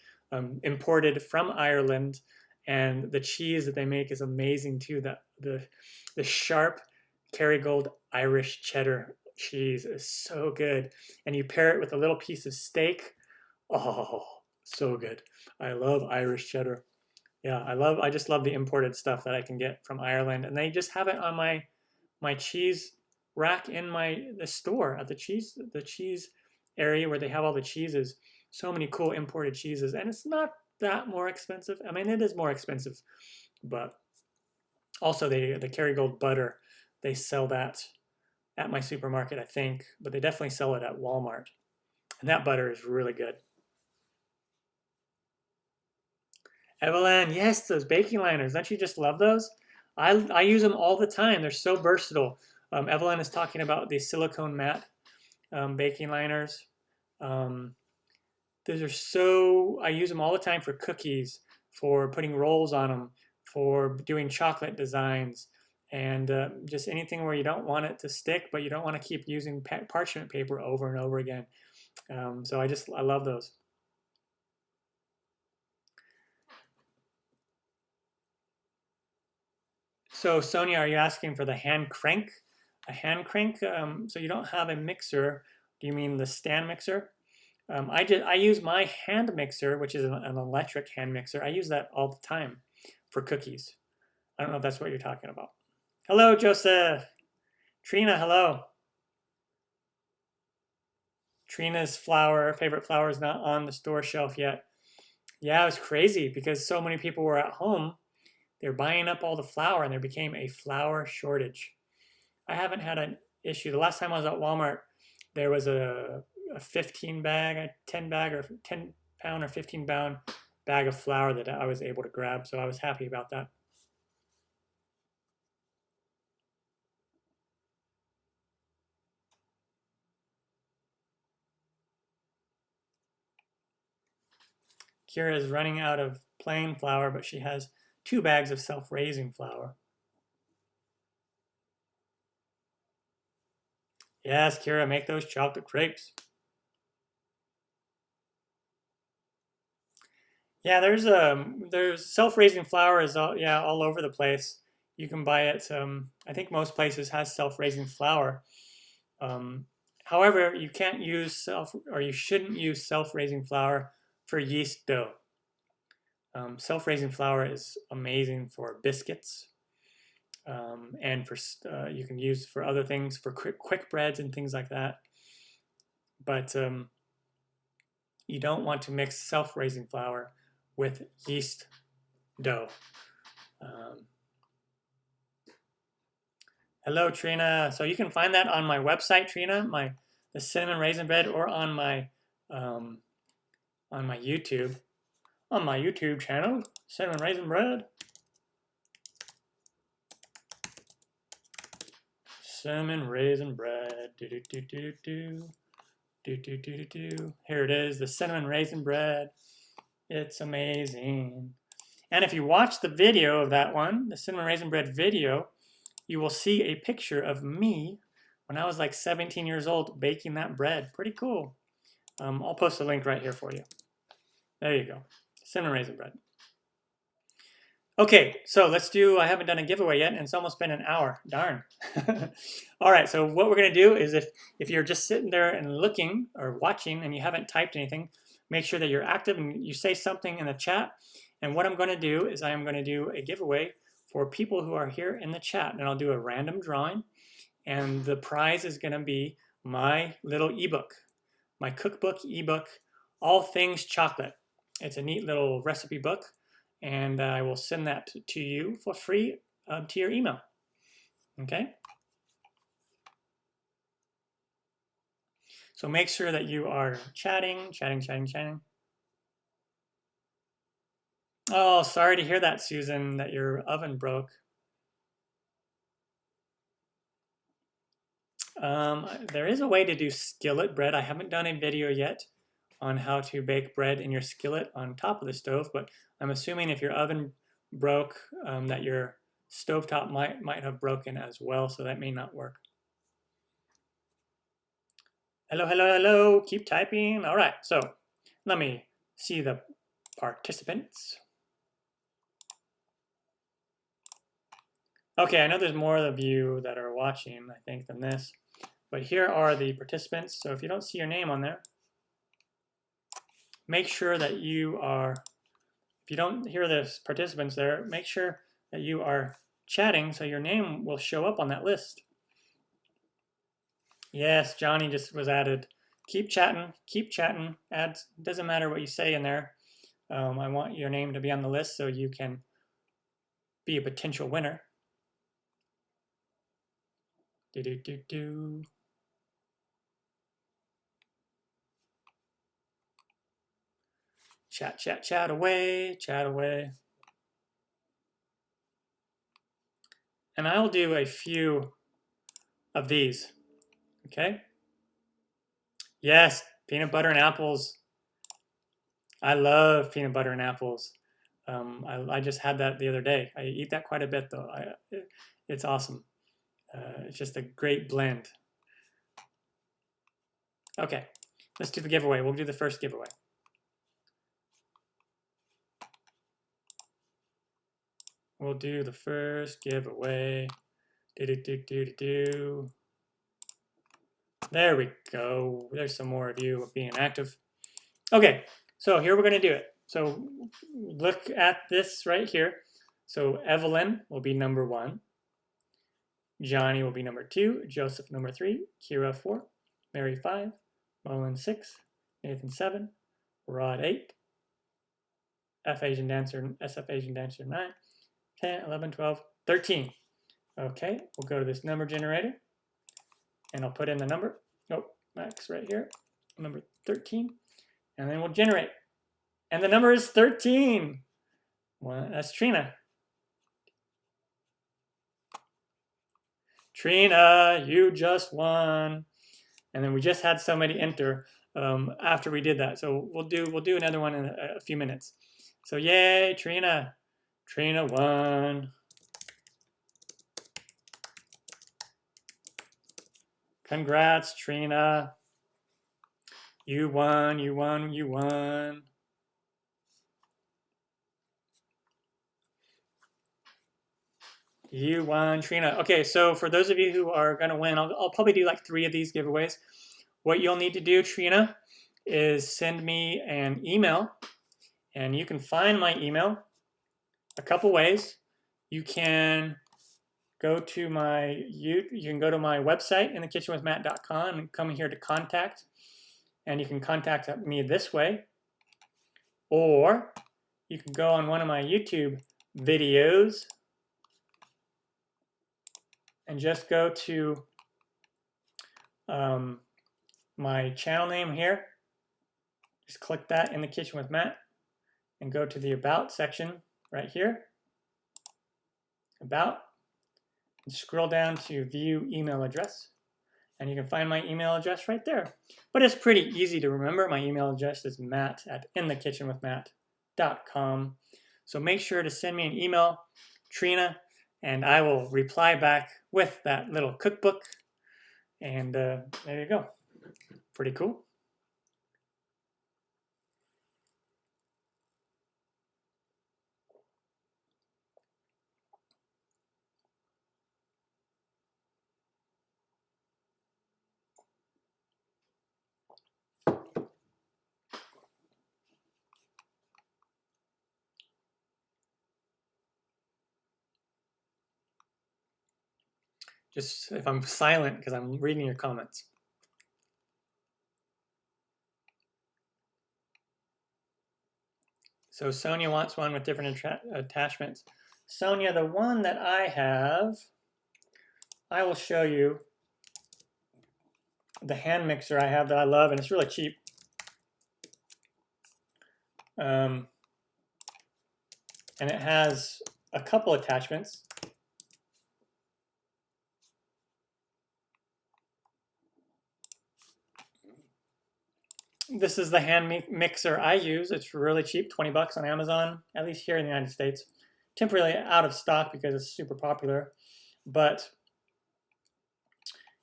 imported from Ireland. And the cheese that they make is amazing too. The sharp Kerrygold Irish cheddar cheese is so good. And you pair it with a little piece of steak. Oh, so good. I love Irish cheddar. Yeah, I just love the imported stuff that I can get from Ireland. And they just have it on my cheese rack in the store at the cheese area where they have all the cheeses. So many cool imported cheeses. And it's not that more expensive. I mean, it is more expensive, but also the Kerrygold butter, they sell that at my supermarket, I think, but they definitely sell it at Walmart. And that butter is really good. Evelyn, yes, those baking liners. Don't you just love those? I use them all the time. They're so versatile. Evelyn is talking about the silicone matte baking liners. Those are I use them all the time for cookies, for putting rolls on them, for doing chocolate designs, and just anything where you don't want it to stick, but you don't want to keep using parchment paper over and over again. So I love those. So Sonia, are you asking for the hand crank? A hand crank? So you don't have a mixer. Do you mean the stand mixer? I use my hand mixer, which is an electric hand mixer. I use that all the time for cookies. I don't know if that's what you're talking about. Hello, Joseph. Trina, hello. Trina's favorite flower is not on the store shelf yet. Yeah, it was crazy because so many people were at home. They're buying up all the flour and there became a flour shortage. I haven't had an issue. The last time I was at Walmart, there was a 15 bag, a 10 bag or 10 pound or 15 pound bag of flour that I was able to grab. So I was happy about that. Kira is running out of plain flour, but she has 2 bags of self-raising flour. Yes, Kira, make those chocolate crepes. Yeah, there's self-raising flour is all over the place. You can buy it. I think most places has self-raising flour. However, you can't use you shouldn't use self-raising flour for yeast dough. Self-raising flour is amazing for biscuits, and for you can use for other things, for quick breads and things like that. But you don't want to mix self-raising flour with yeast dough. Hello, Trina. So you can find that on my website, Trina, the cinnamon raisin bread, or on my YouTube, channel, cinnamon raisin bread. Cinnamon raisin bread. Here it is, the cinnamon raisin bread. It's amazing. And if you watch the video of that one, the cinnamon raisin bread video, you will see a picture of me when I was like 17 years old baking that bread. Pretty cool. I'll post a link right here for you. There you go. Cinnamon raisin bread. Okay, so I haven't done a giveaway yet, and it's almost been an hour. Darn. All right, so what we're going to do is if you're just sitting there and looking or watching and you haven't typed anything, make sure that you're active and you say something in the chat. And what I'm going to do is I am going to do a giveaway for people who are here in the chat. And I'll do a random drawing. And the prize is going to be my little ebook, my cookbook ebook, All Things Chocolate. It's a neat little recipe book. And I will send that to you for free to your email. Okay? So make sure that you are chatting. Oh, sorry to hear that, Susan, that your oven broke. There is a way to do skillet bread. I haven't done a video yet on how to bake bread in your skillet on top of the stove, but I'm assuming if your oven broke, that your stovetop might have broken as well, so that may not work. Hello. Keep typing. All right, so let me see the participants. Okay, I know there's more of you that are watching, I think, than this, but here are the participants. So if you don't see your name on there, make sure that you are, if you don't hear the participants there, make sure that you are chatting so your name will show up on that list. Yes, Johnny just was added. Keep chatting. Doesn't matter what you say in there. I want your name to be on the list so you can be a potential winner. Chat away. And I'll do a few of these, okay? Yes, peanut butter and apples. I love peanut butter and apples. I just had that the other day. I eat that quite a bit though. It's awesome. It's just a great blend. Okay, let's do the giveaway. We'll do the first giveaway. we'll do the first giveaway. There we go. There's some more of you being active. Okay, so here we're going to do it. So look at this right here. So Evelyn will be number 1. Johnny will be number 2. Joseph number 3. Kira 4. Mary 5. Mullen 6. Nathan 7. Rod 8. F Asian Dancer, SF Asian Dancer 9. 10, 11, 12, 13. Okay, we'll go to this number generator and I'll put in the number. Oh, X right here, number 13. And then we'll generate. And the number is 13. Well, that's Trina. Trina, you just won. And then we just had somebody enter after we did that. So we'll do another one in a few minutes. So yay, Trina. Trina won. Congrats, Trina. You won, you won, you won. You won, Trina. Okay, so for those of you who are going to win, I'll probably do like 3 of these giveaways. What you'll need to do, Trina, is send me an email. And you can find my email a couple ways. You can go to my website, inthekitchenwithmatt.com, and come here to contact. And you can contact me this way. Or you can go on one of my YouTube videos and just go to my channel name here. Just click that, In the Kitchen with Matt, and go to the About section right here. About. And scroll down to View Email Address. And you can find my email address right there. But it's pretty easy to remember. My email address is matt@inthekitchenwithmatt.com. So make sure to send me an email, Trina, and I will reply back with that little cookbook. And there you go. Pretty cool. Just if I'm silent because I'm reading your comments. So Sonia wants one with different attachments. Sonia, the one that I have, I will show you the hand mixer I have that I love, and it's really cheap. And it has a couple attachments. This is the hand mixer I use. It's really cheap, 20 bucks on Amazon, at least here in the United States. Temporarily out of stock because it's super popular, but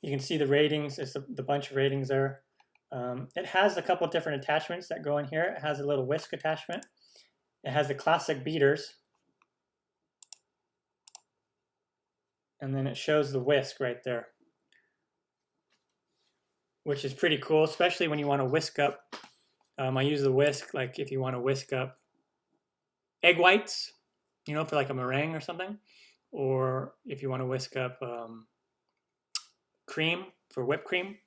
you can see the ratings. It's the bunch of ratings there. It has a couple different attachments that go in here. It has a little whisk attachment. It has the classic beaters. And then it shows the whisk right there, which is pretty cool, especially when you want to whisk up. I use the whisk like if you want to whisk up egg whites, you know, for like a meringue or something, or if you want to whisk up cream for whipped cream.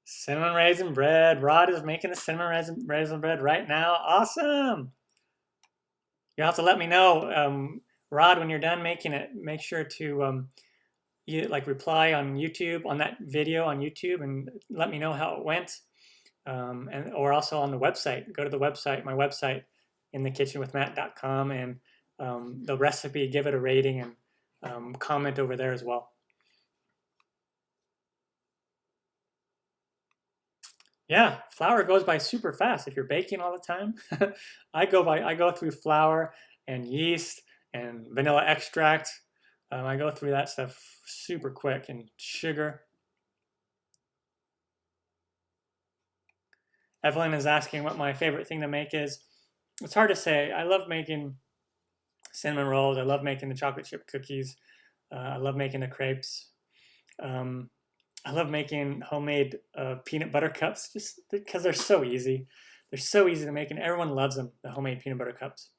Cinnamon raisin bread. Rod is making the cinnamon raisin bread right now. Awesome. You'll have to let me know, Rod, when you're done making it. Make sure to reply on YouTube, on that video on YouTube, and let me know how it went. Or also on the website. Go to the website, my website, inthekitchenwithmatt.com, and the recipe, give it a rating, and comment over there as well. Yeah, flour goes by super fast if you're baking all the time. I go through flour and yeast and vanilla extract. I go through that stuff super quick, and sugar. Evelyn is asking what my favorite thing to make is. It's hard to say. I love making cinnamon rolls. I love making the chocolate chip cookies. I love making the crepes. I love making homemade peanut butter cups just because they're so easy. They're so easy to make, and everyone loves them, the homemade peanut butter cups.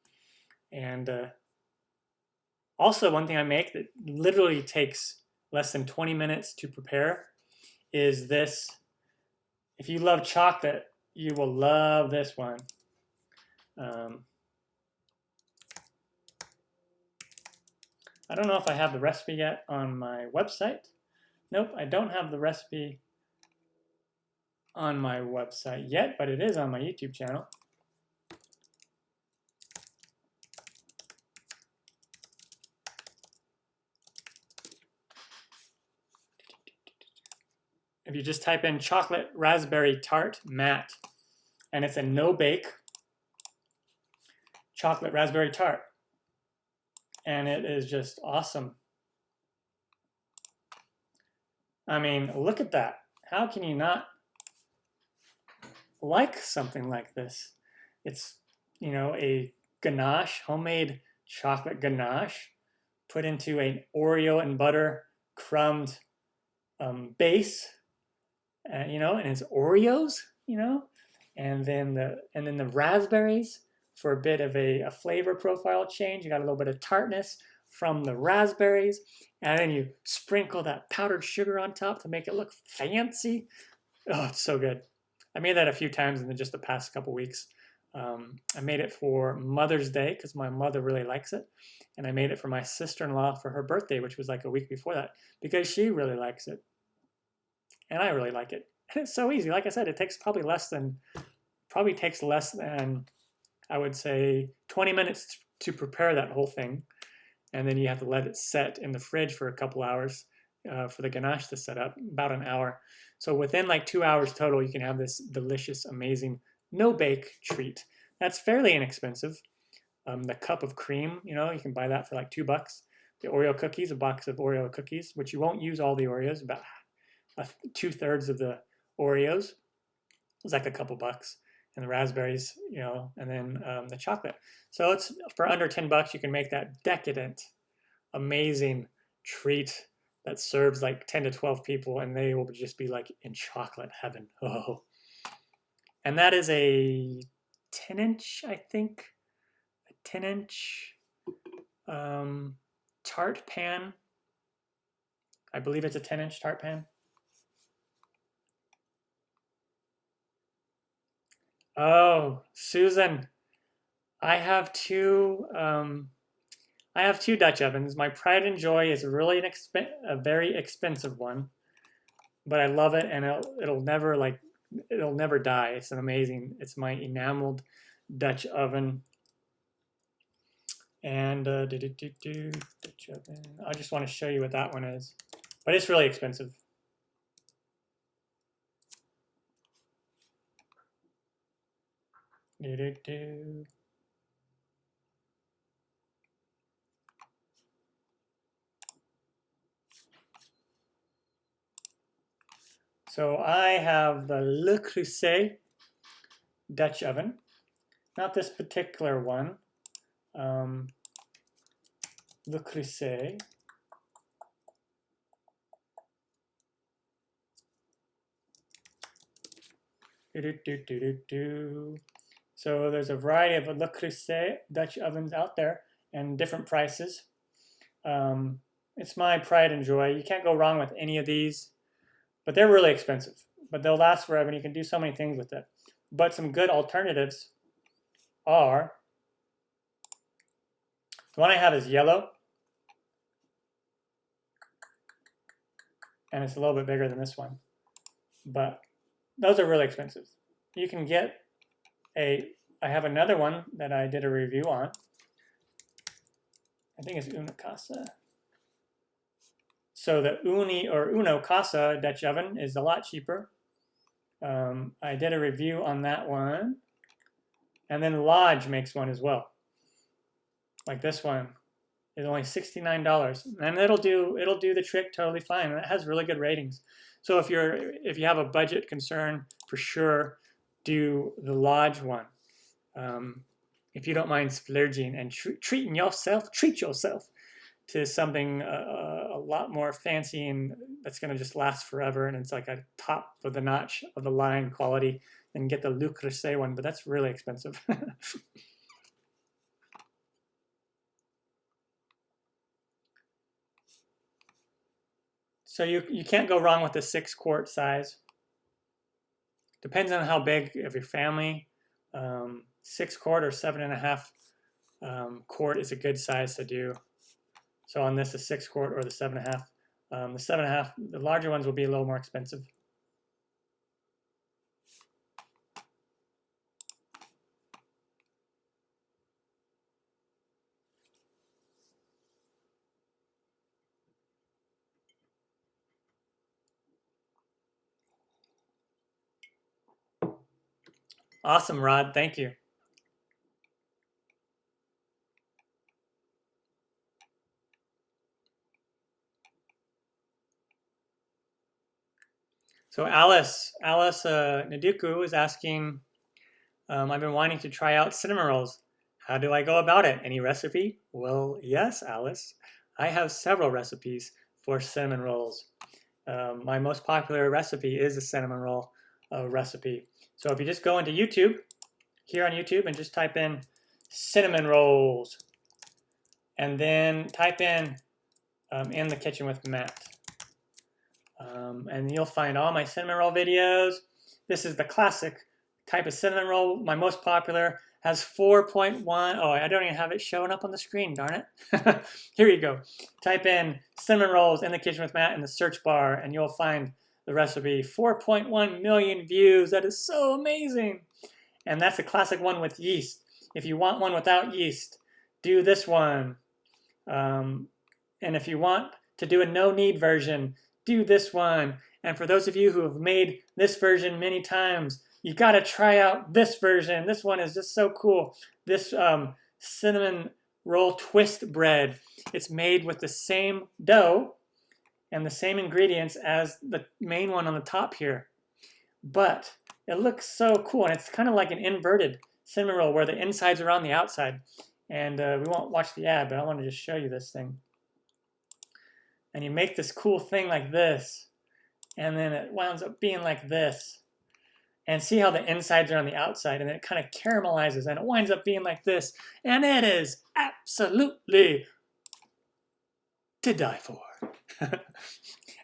And also, one thing I make that literally takes less than 20 minutes to prepare is this. If you love chocolate, you will love this one. I don't know if I have the recipe yet on my website. Nope, I don't have the recipe on my website yet, but it is on my YouTube channel. If you just type in chocolate raspberry tart matte, and it's a no bake chocolate raspberry tart, and it is just awesome. I mean, look at that. How can you not like something like this? It's, you know, a ganache, homemade chocolate ganache, put into an Oreo and butter crumbed base, you know, and it's Oreos, you know, and then the raspberries for a bit of a flavor profile change. You got a little bit of tartness from the raspberries, and then you sprinkle that powdered sugar on top to make it look fancy. Oh, it's so good. I made that a few times in just the past couple weeks. I made it for Mother's Day because my mother really likes it, and I made it for my sister-in-law for her birthday, which was like a week before that, because she really likes it, and I really like it. And it's so easy. Like I said, it takes probably less than I would say 20 minutes to prepare that whole thing. And then you have to let it set in the fridge for a couple hours for the ganache to set up, about an hour. So within like 2 hours total, you can have this delicious, amazing, no-bake treat. That's fairly inexpensive. The cup of cream, you know, you can buy that for like $2. The Oreo cookies, a box of Oreo cookies, which you won't use all the Oreos, about 2/3 of the Oreos. It's like a couple bucks. And the raspberries, you know, and then the chocolate. So it's for under $10, you can make that decadent, amazing treat that serves like 10 to 12 people, and they will just be like in chocolate heaven. Oh. And that is a 10-inch, I think, a 10-inch tart pan. I believe it's a 10-inch tart pan. Oh, Susan, I have two Dutch ovens. My pride and joy is really a very expensive one, but I love it, and it'll never die. It's it's my enameled Dutch oven. And Dutch oven. I just want to show you what that one is, but it's really expensive. So I have the Le Creuset Dutch oven, not this particular one. Le Creuset. So there's a variety of Le Creuset Dutch ovens out there and different prices. It's my pride and joy. You can't go wrong with any of these, but they're really expensive. But they'll last forever, and you can do so many things with it. But some good alternatives are, the one I have is yellow, and it's a little bit bigger than this one. But those are really expensive. You can get I have another one that I did a review on. I think it's Una Casa. So the Uno Casa Dutch oven is a lot cheaper. I did a review on that one. And then Lodge makes one as well. Like this one is only $69. And it'll do the trick totally fine. And it has really good ratings. So if you have a budget concern, for sure, do the large one. If you don't mind splurging and treat yourself to something a lot more fancy and that's going to just last forever, and it's like a top of the notch of the line quality, and get the Le Creuset one, but that's really expensive. So you can't go wrong with the 6-quart size. Depends on how big of your family. 6-quart or 7.5 quart is a good size to do. So on this, the 6-quart or the 7.5. The 7.5, the larger ones will be a little more expensive. Awesome, Rod. Thank you. So Alice Naduku is asking, I've been wanting to try out cinnamon rolls. How do I go about it? Any recipe? Well, yes, Alice. I have several recipes for cinnamon rolls. My most popular recipe is a cinnamon roll recipe. So if you just go into YouTube, here on YouTube, and just type in cinnamon rolls, and then type in the kitchen with Matt. And you'll find all my cinnamon roll videos. This is the classic type of cinnamon roll. My most popular has 4.1. Oh, I don't even have it showing up on the screen, darn it. Here you go. Type in cinnamon rolls in the kitchen with Matt in the search bar, and you'll find the recipe. 4.1 million views. That is so amazing. And that's a classic one with yeast. If you want one without yeast, do this one. And if you want to do a no-knead version, do this one. And for those of you who have made this version many times, you got to try out this version. This one is just so cool. This cinnamon roll twist bread. It's made with the same dough and the same ingredients as the main one on the top here. But it looks so cool, and it's kind of like an inverted cinnamon roll where the insides are on the outside. And we won't watch the ad, but I want to just show you this thing. And you make this cool thing like this, and then it winds up being like this. And see how the insides are on the outside, and then it kind of caramelizes, and it winds up being like this. And it is absolutely to die for.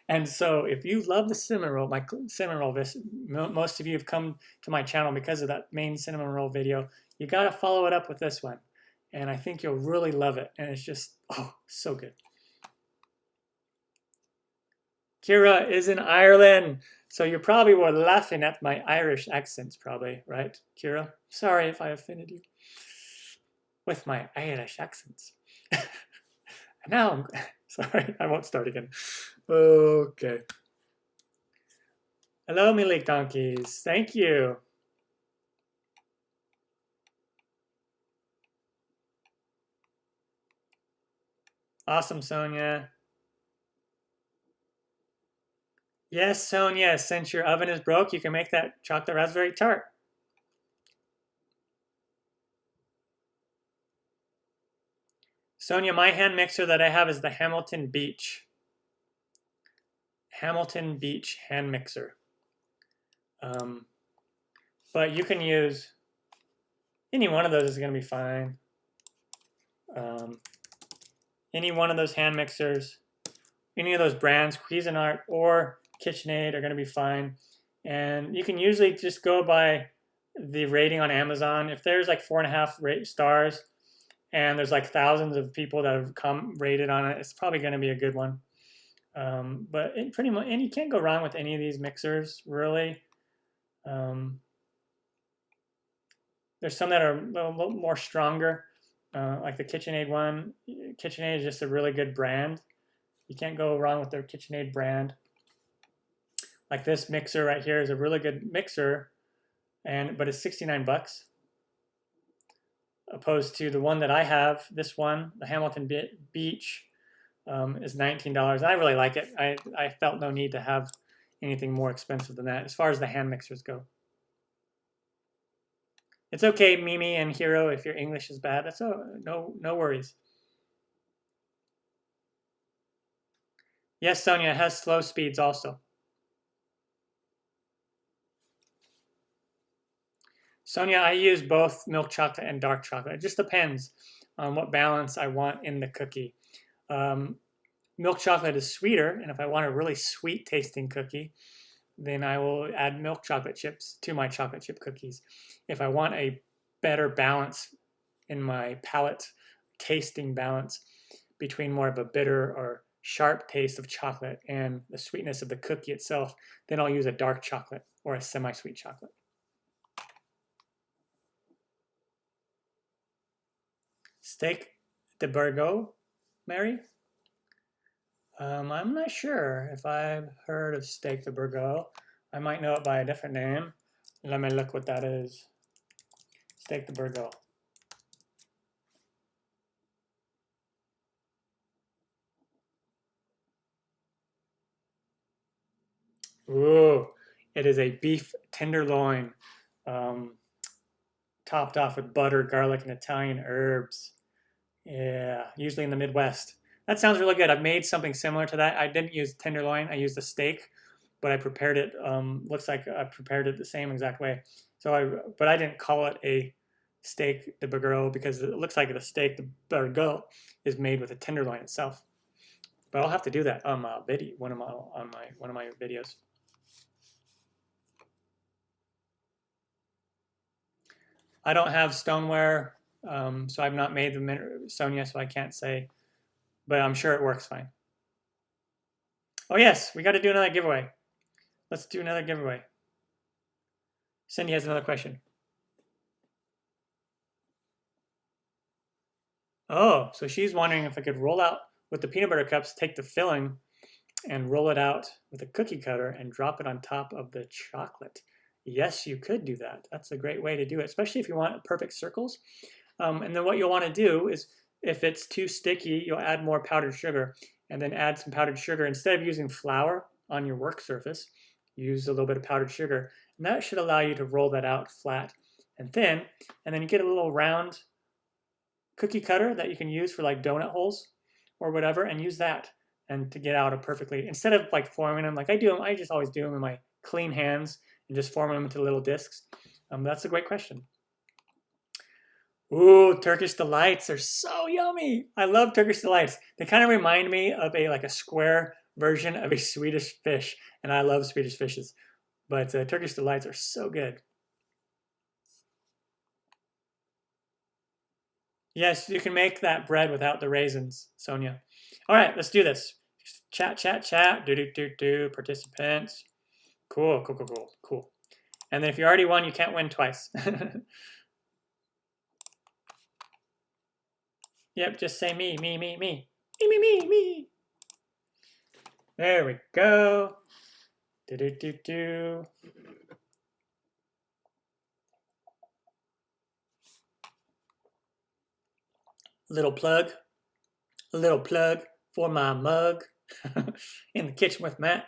And so if you love the cinnamon roll, my cinnamon roll, most of you have come to my channel because of that main cinnamon roll video. You got to follow it up with this one. And I think you'll really love it. And it's just, oh, so good. Kira is in Ireland. So you probably were laughing at my Irish accents, probably, right, Kira? Sorry if I offended you with my Irish accents. And now I'm sorry, I won't start again. Okay. Hello, Milik Donkeys. Thank you. Awesome, Sonia. Yes, Sonia, since your oven is broke, you can make that chocolate raspberry tart. Sonia, my hand mixer that I have is the Hamilton Beach. Hamilton Beach hand mixer. But you can use any one of those is going to be fine. Any one of those hand mixers, any of those brands, Cuisinart or KitchenAid are going to be fine. And you can usually just go by the rating on Amazon. If there's like 4.5 stars and there's like thousands of people that have rated on it, it's probably going to be a good one. But pretty much, and you can't go wrong with any of these mixers, really. There's some that are a little more stronger, like the KitchenAid one. KitchenAid is just a really good brand. You can't go wrong with their KitchenAid brand. Like this mixer right here is a really good mixer, but it's 69 bucks. Opposed to the one that I have, this one, the Hamilton Beach, is $19. I really like it. I felt no need to have anything more expensive than that as far as the hand mixers go. It's okay, Mimi and Hero, if your English is bad. That's no worries. Yes, Sonia, it has slow speeds also. Sonia, I use both milk chocolate and dark chocolate. It just depends on what balance I want in the cookie. Milk chocolate is sweeter, and if I want a really sweet tasting cookie, then I will add milk chocolate chips to my chocolate chip cookies. If I want a better balance in my palate, tasting balance between more of a bitter or sharp taste of chocolate and the sweetness of the cookie itself, then I'll use a dark chocolate or a semi-sweet chocolate. Steak de Burgos, Mary? I'm not sure if I've heard of steak de Burgos. I might know it by a different name. Let me look what that is. Steak de Burgos. Ooh, it is a beef tenderloin, topped off with butter, garlic, and Italian herbs. Yeah, usually in the Midwest. That sounds really good. I've made something similar to that. I didn't use tenderloin. I used a steak, but I prepared it. Looks like I prepared it the same exact way. But I didn't call it a steak de Burgos because it looks like the steak de Burgos is made with a tenderloin itself. But I'll have to do that on my video, one of my videos. I don't have stoneware, so I've not made the Sonia, so I can't say, but I'm sure it works fine. Oh yes, we got to do another giveaway. Let's do another giveaway. Cindy has another question. Oh, so she's wondering if I could roll out with the peanut butter cups, take the filling and roll it out with a cookie cutter and drop it on top of the chocolate. Yes, you could do that. That's a great way to do it, especially if you want perfect circles. And then what you'll want to do is, if it's too sticky, you'll add more powdered sugar, and then add some powdered sugar. Instead of using flour on your work surface, use a little bit of powdered sugar, and that should allow you to roll that out flat and thin. And then you get a little round cookie cutter that you can use for like donut holes or whatever, and use that and to get out a perfectly, instead of like forming them like I do them, I just always do them in my clean hands and just form them into little discs. That's a great question. Ooh, Turkish delights are so yummy. I love Turkish delights. They kind of remind me of a square version of a Swedish fish, and I love Swedish fishes. But Turkish delights are so good. Yes, you can make that bread without the raisins, Sonia. All right, let's do this. Chat, chat, chat. Do. Participants. Cool. And then if you already won, you can't win twice. Yep, just say me. Me. There we go. Do. Little plug for my mug in the kitchen with Matt.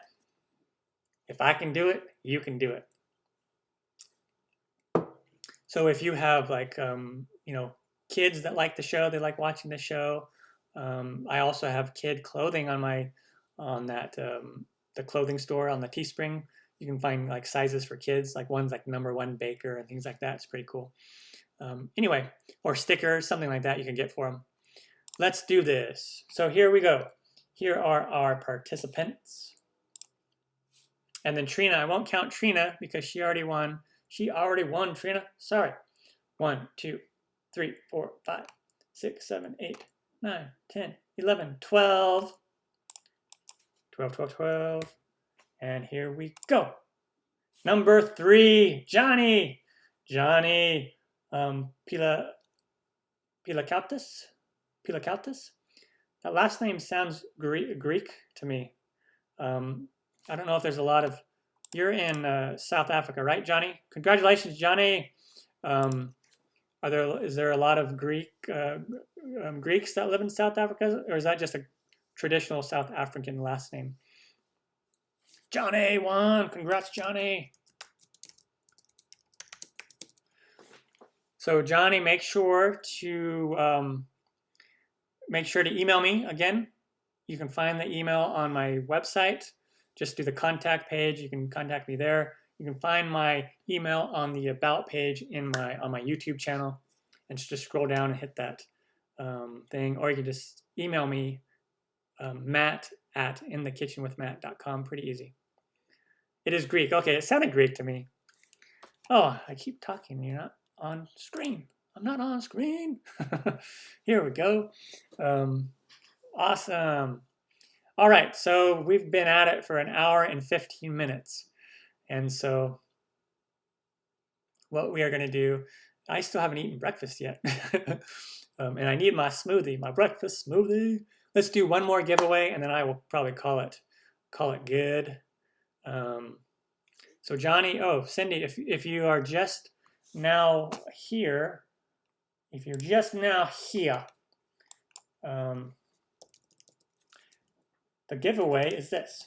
If I can do it, you can do it. So if you have like, kids that like the show, they like watching the show. I also have kid clothing on the clothing store on the Teespring. You can find like sizes for kids, like ones like #1 Baker and things like that. It's pretty cool. Anyway, or stickers, something like that you can get for them. Let's do this. So here we go. Here are our participants. And then Trina, I won't count Trina because she already won. She already won, Trina. Sorry. 1, 2, 3, 4, 5, 6, 7, 8, 9, 10, 11, 12. 12. And here we go. Number 3, Johnny. Pilakoutis. That last name sounds Greek to me. I don't know if there's a lot of. You're in South Africa, right, Johnny? Congratulations, Johnny. Is there a lot of Greeks that live in South Africa, or is that just a traditional South African last name? Johnny won. Congrats, Johnny. So Johnny, make sure to email me again. You can find the email on my website. Just do the contact page. You can contact me there. You can find my email on the about page on my YouTube channel, and just scroll down and hit that thing, or you can just email me, matt@inthekitchenwithmatt.com. Pretty easy. It is Greek. Okay, it sounded Greek to me. Oh, I keep talking. You're not on screen. I'm not on screen. Here we go. Awesome. All right, so we've been at it for an hour and 15 minutes. And so what we are going to do, I still haven't eaten breakfast yet. And I need my smoothie, my breakfast smoothie. Let's do one more giveaway, and then I will probably call it good. So Johnny, Cindy, if you are just now here, the giveaway is this.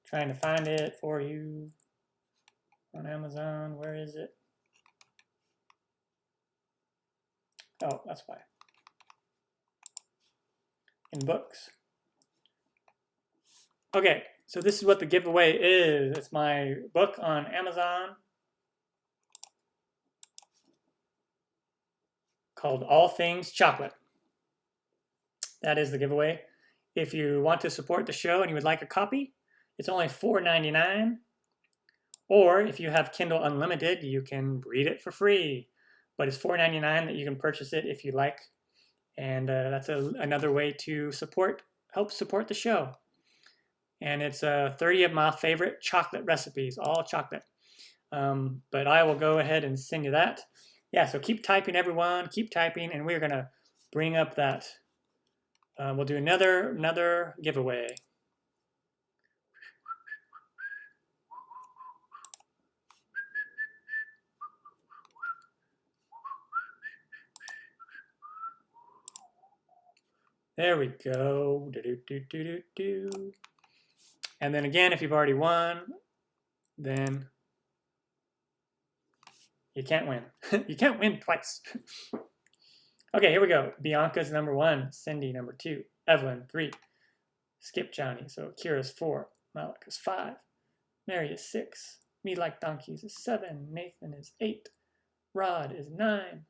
Trying to find it for you on Amazon. Where is it? Oh, that's why. In books. Okay, so this is what the giveaway is. It's my book on Amazon called All Things Chocolate. That is the giveaway. If you want to support the show and you would like a copy, it's only $4.99. Or if you have Kindle Unlimited, you can read it for free. But it's $4.99 that you can purchase it if you like. And that's another way to help support the show. And it's 30 of my favorite chocolate recipes, all chocolate. But I will go ahead and send you that. Yeah, so keep typing, everyone. Keep typing, and we're going to bring up that. We'll do another giveaway. There we go. And then again, if you've already won, then you can't win. You can't win twice. Okay, here we go. Bianca's number 1, Cindy number 2, Evelyn 3, Skip Johnny. So Kira's 4, Malik is 5, Mary is 6, Me Like Donkeys is 7, Nathan is 8, Rod is 9,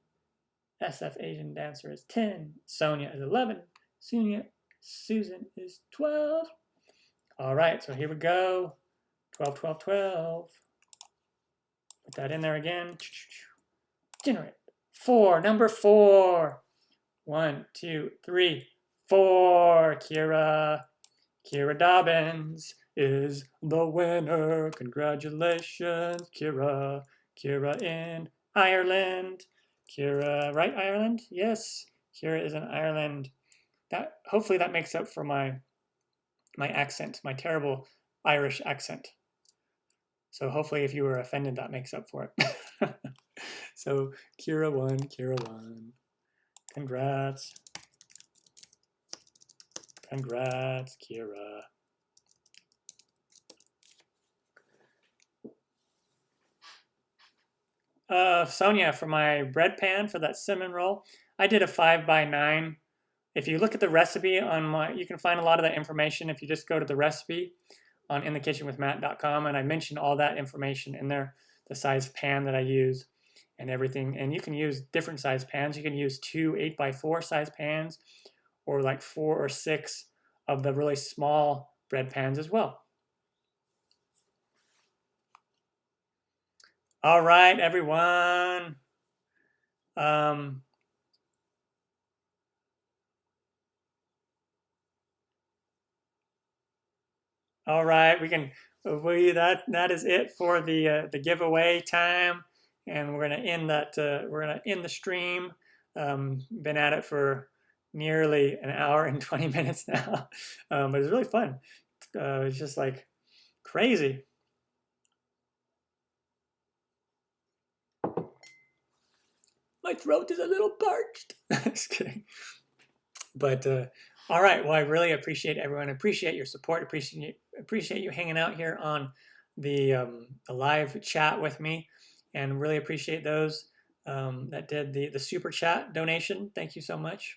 SF Asian Dancer is 10, Sonia is 11, Susan is 12. All right, so here we go. 12, 12, 12. Put that in there again. Generate. 4, number 4. 1, 2, 3, 4. Kira Dobbins is the winner. Congratulations, Kira. Kira in Ireland. Kira, right, Ireland? Yes, Kira is in Ireland. Hopefully that makes up for my accent, my terrible Irish accent. So hopefully if you were offended, that makes up for it. So Kira won. Congrats. Congrats, Kira. Sonia, for my bread pan for that cinnamon roll, I did a 5x9. If you look at the recipe you can find a lot of that information if you just go to the recipe on inthekitchenwithmatt.com, and I mentioned all that information in there, the size pan that I use and everything. And you can use different size pans. You can use 2 8x4 size pans, or like 4 or 6 of the really small bread pans as well. All right, everyone. All right, that is it for the giveaway time, and we're gonna end that. We're gonna end the stream. Been at it for nearly an hour and 20 minutes now, but it's really fun. It's just like crazy. My throat is a little parched. Just kidding. But all right, well, I really appreciate everyone. Appreciate your support. Appreciate you hanging out here on the live chat with me, and really appreciate those that did the super chat donation. Thank you so much.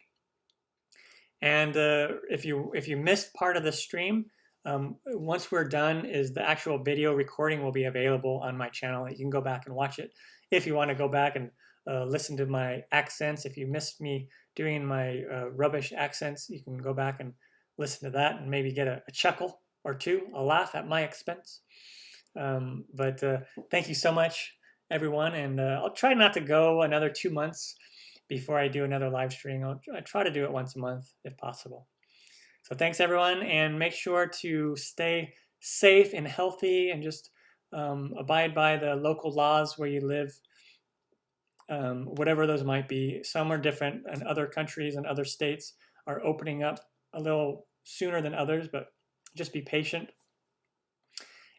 And if you missed part of the stream, once we're done, is the actual video recording will be available on my channel. You can go back and watch it if you want to go back and listen to my accents. If you missed me doing my rubbish accents, you can go back and listen to that and maybe get a chuckle or two, a laugh at my expense. But thank you so much, everyone. And I'll try not to go another 2 months before I do another live stream. I try to do it once a month if possible. So thanks, everyone. And make sure to stay safe and healthy and just abide by the local laws where you live. Whatever those might be. Some are different, and other countries and other states are opening up a little sooner than others, but just be patient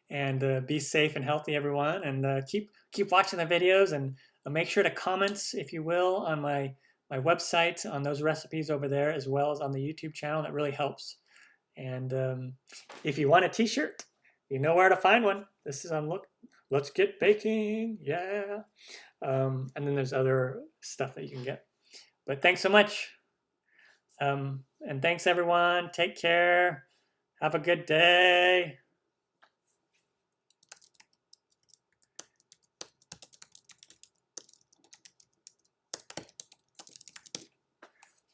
and be safe and healthy, everyone. And keep watching the videos, and make sure to comment, if you will, on my website on those recipes over there, as well as on the YouTube channel. That really helps. And if you want a t-shirt, you know where to find one. This is on Let's Get Baking. Yeah. And then there's other stuff that you can get. But thanks so much. And thanks, everyone. Take care. Have a good day.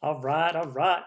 All right, all right.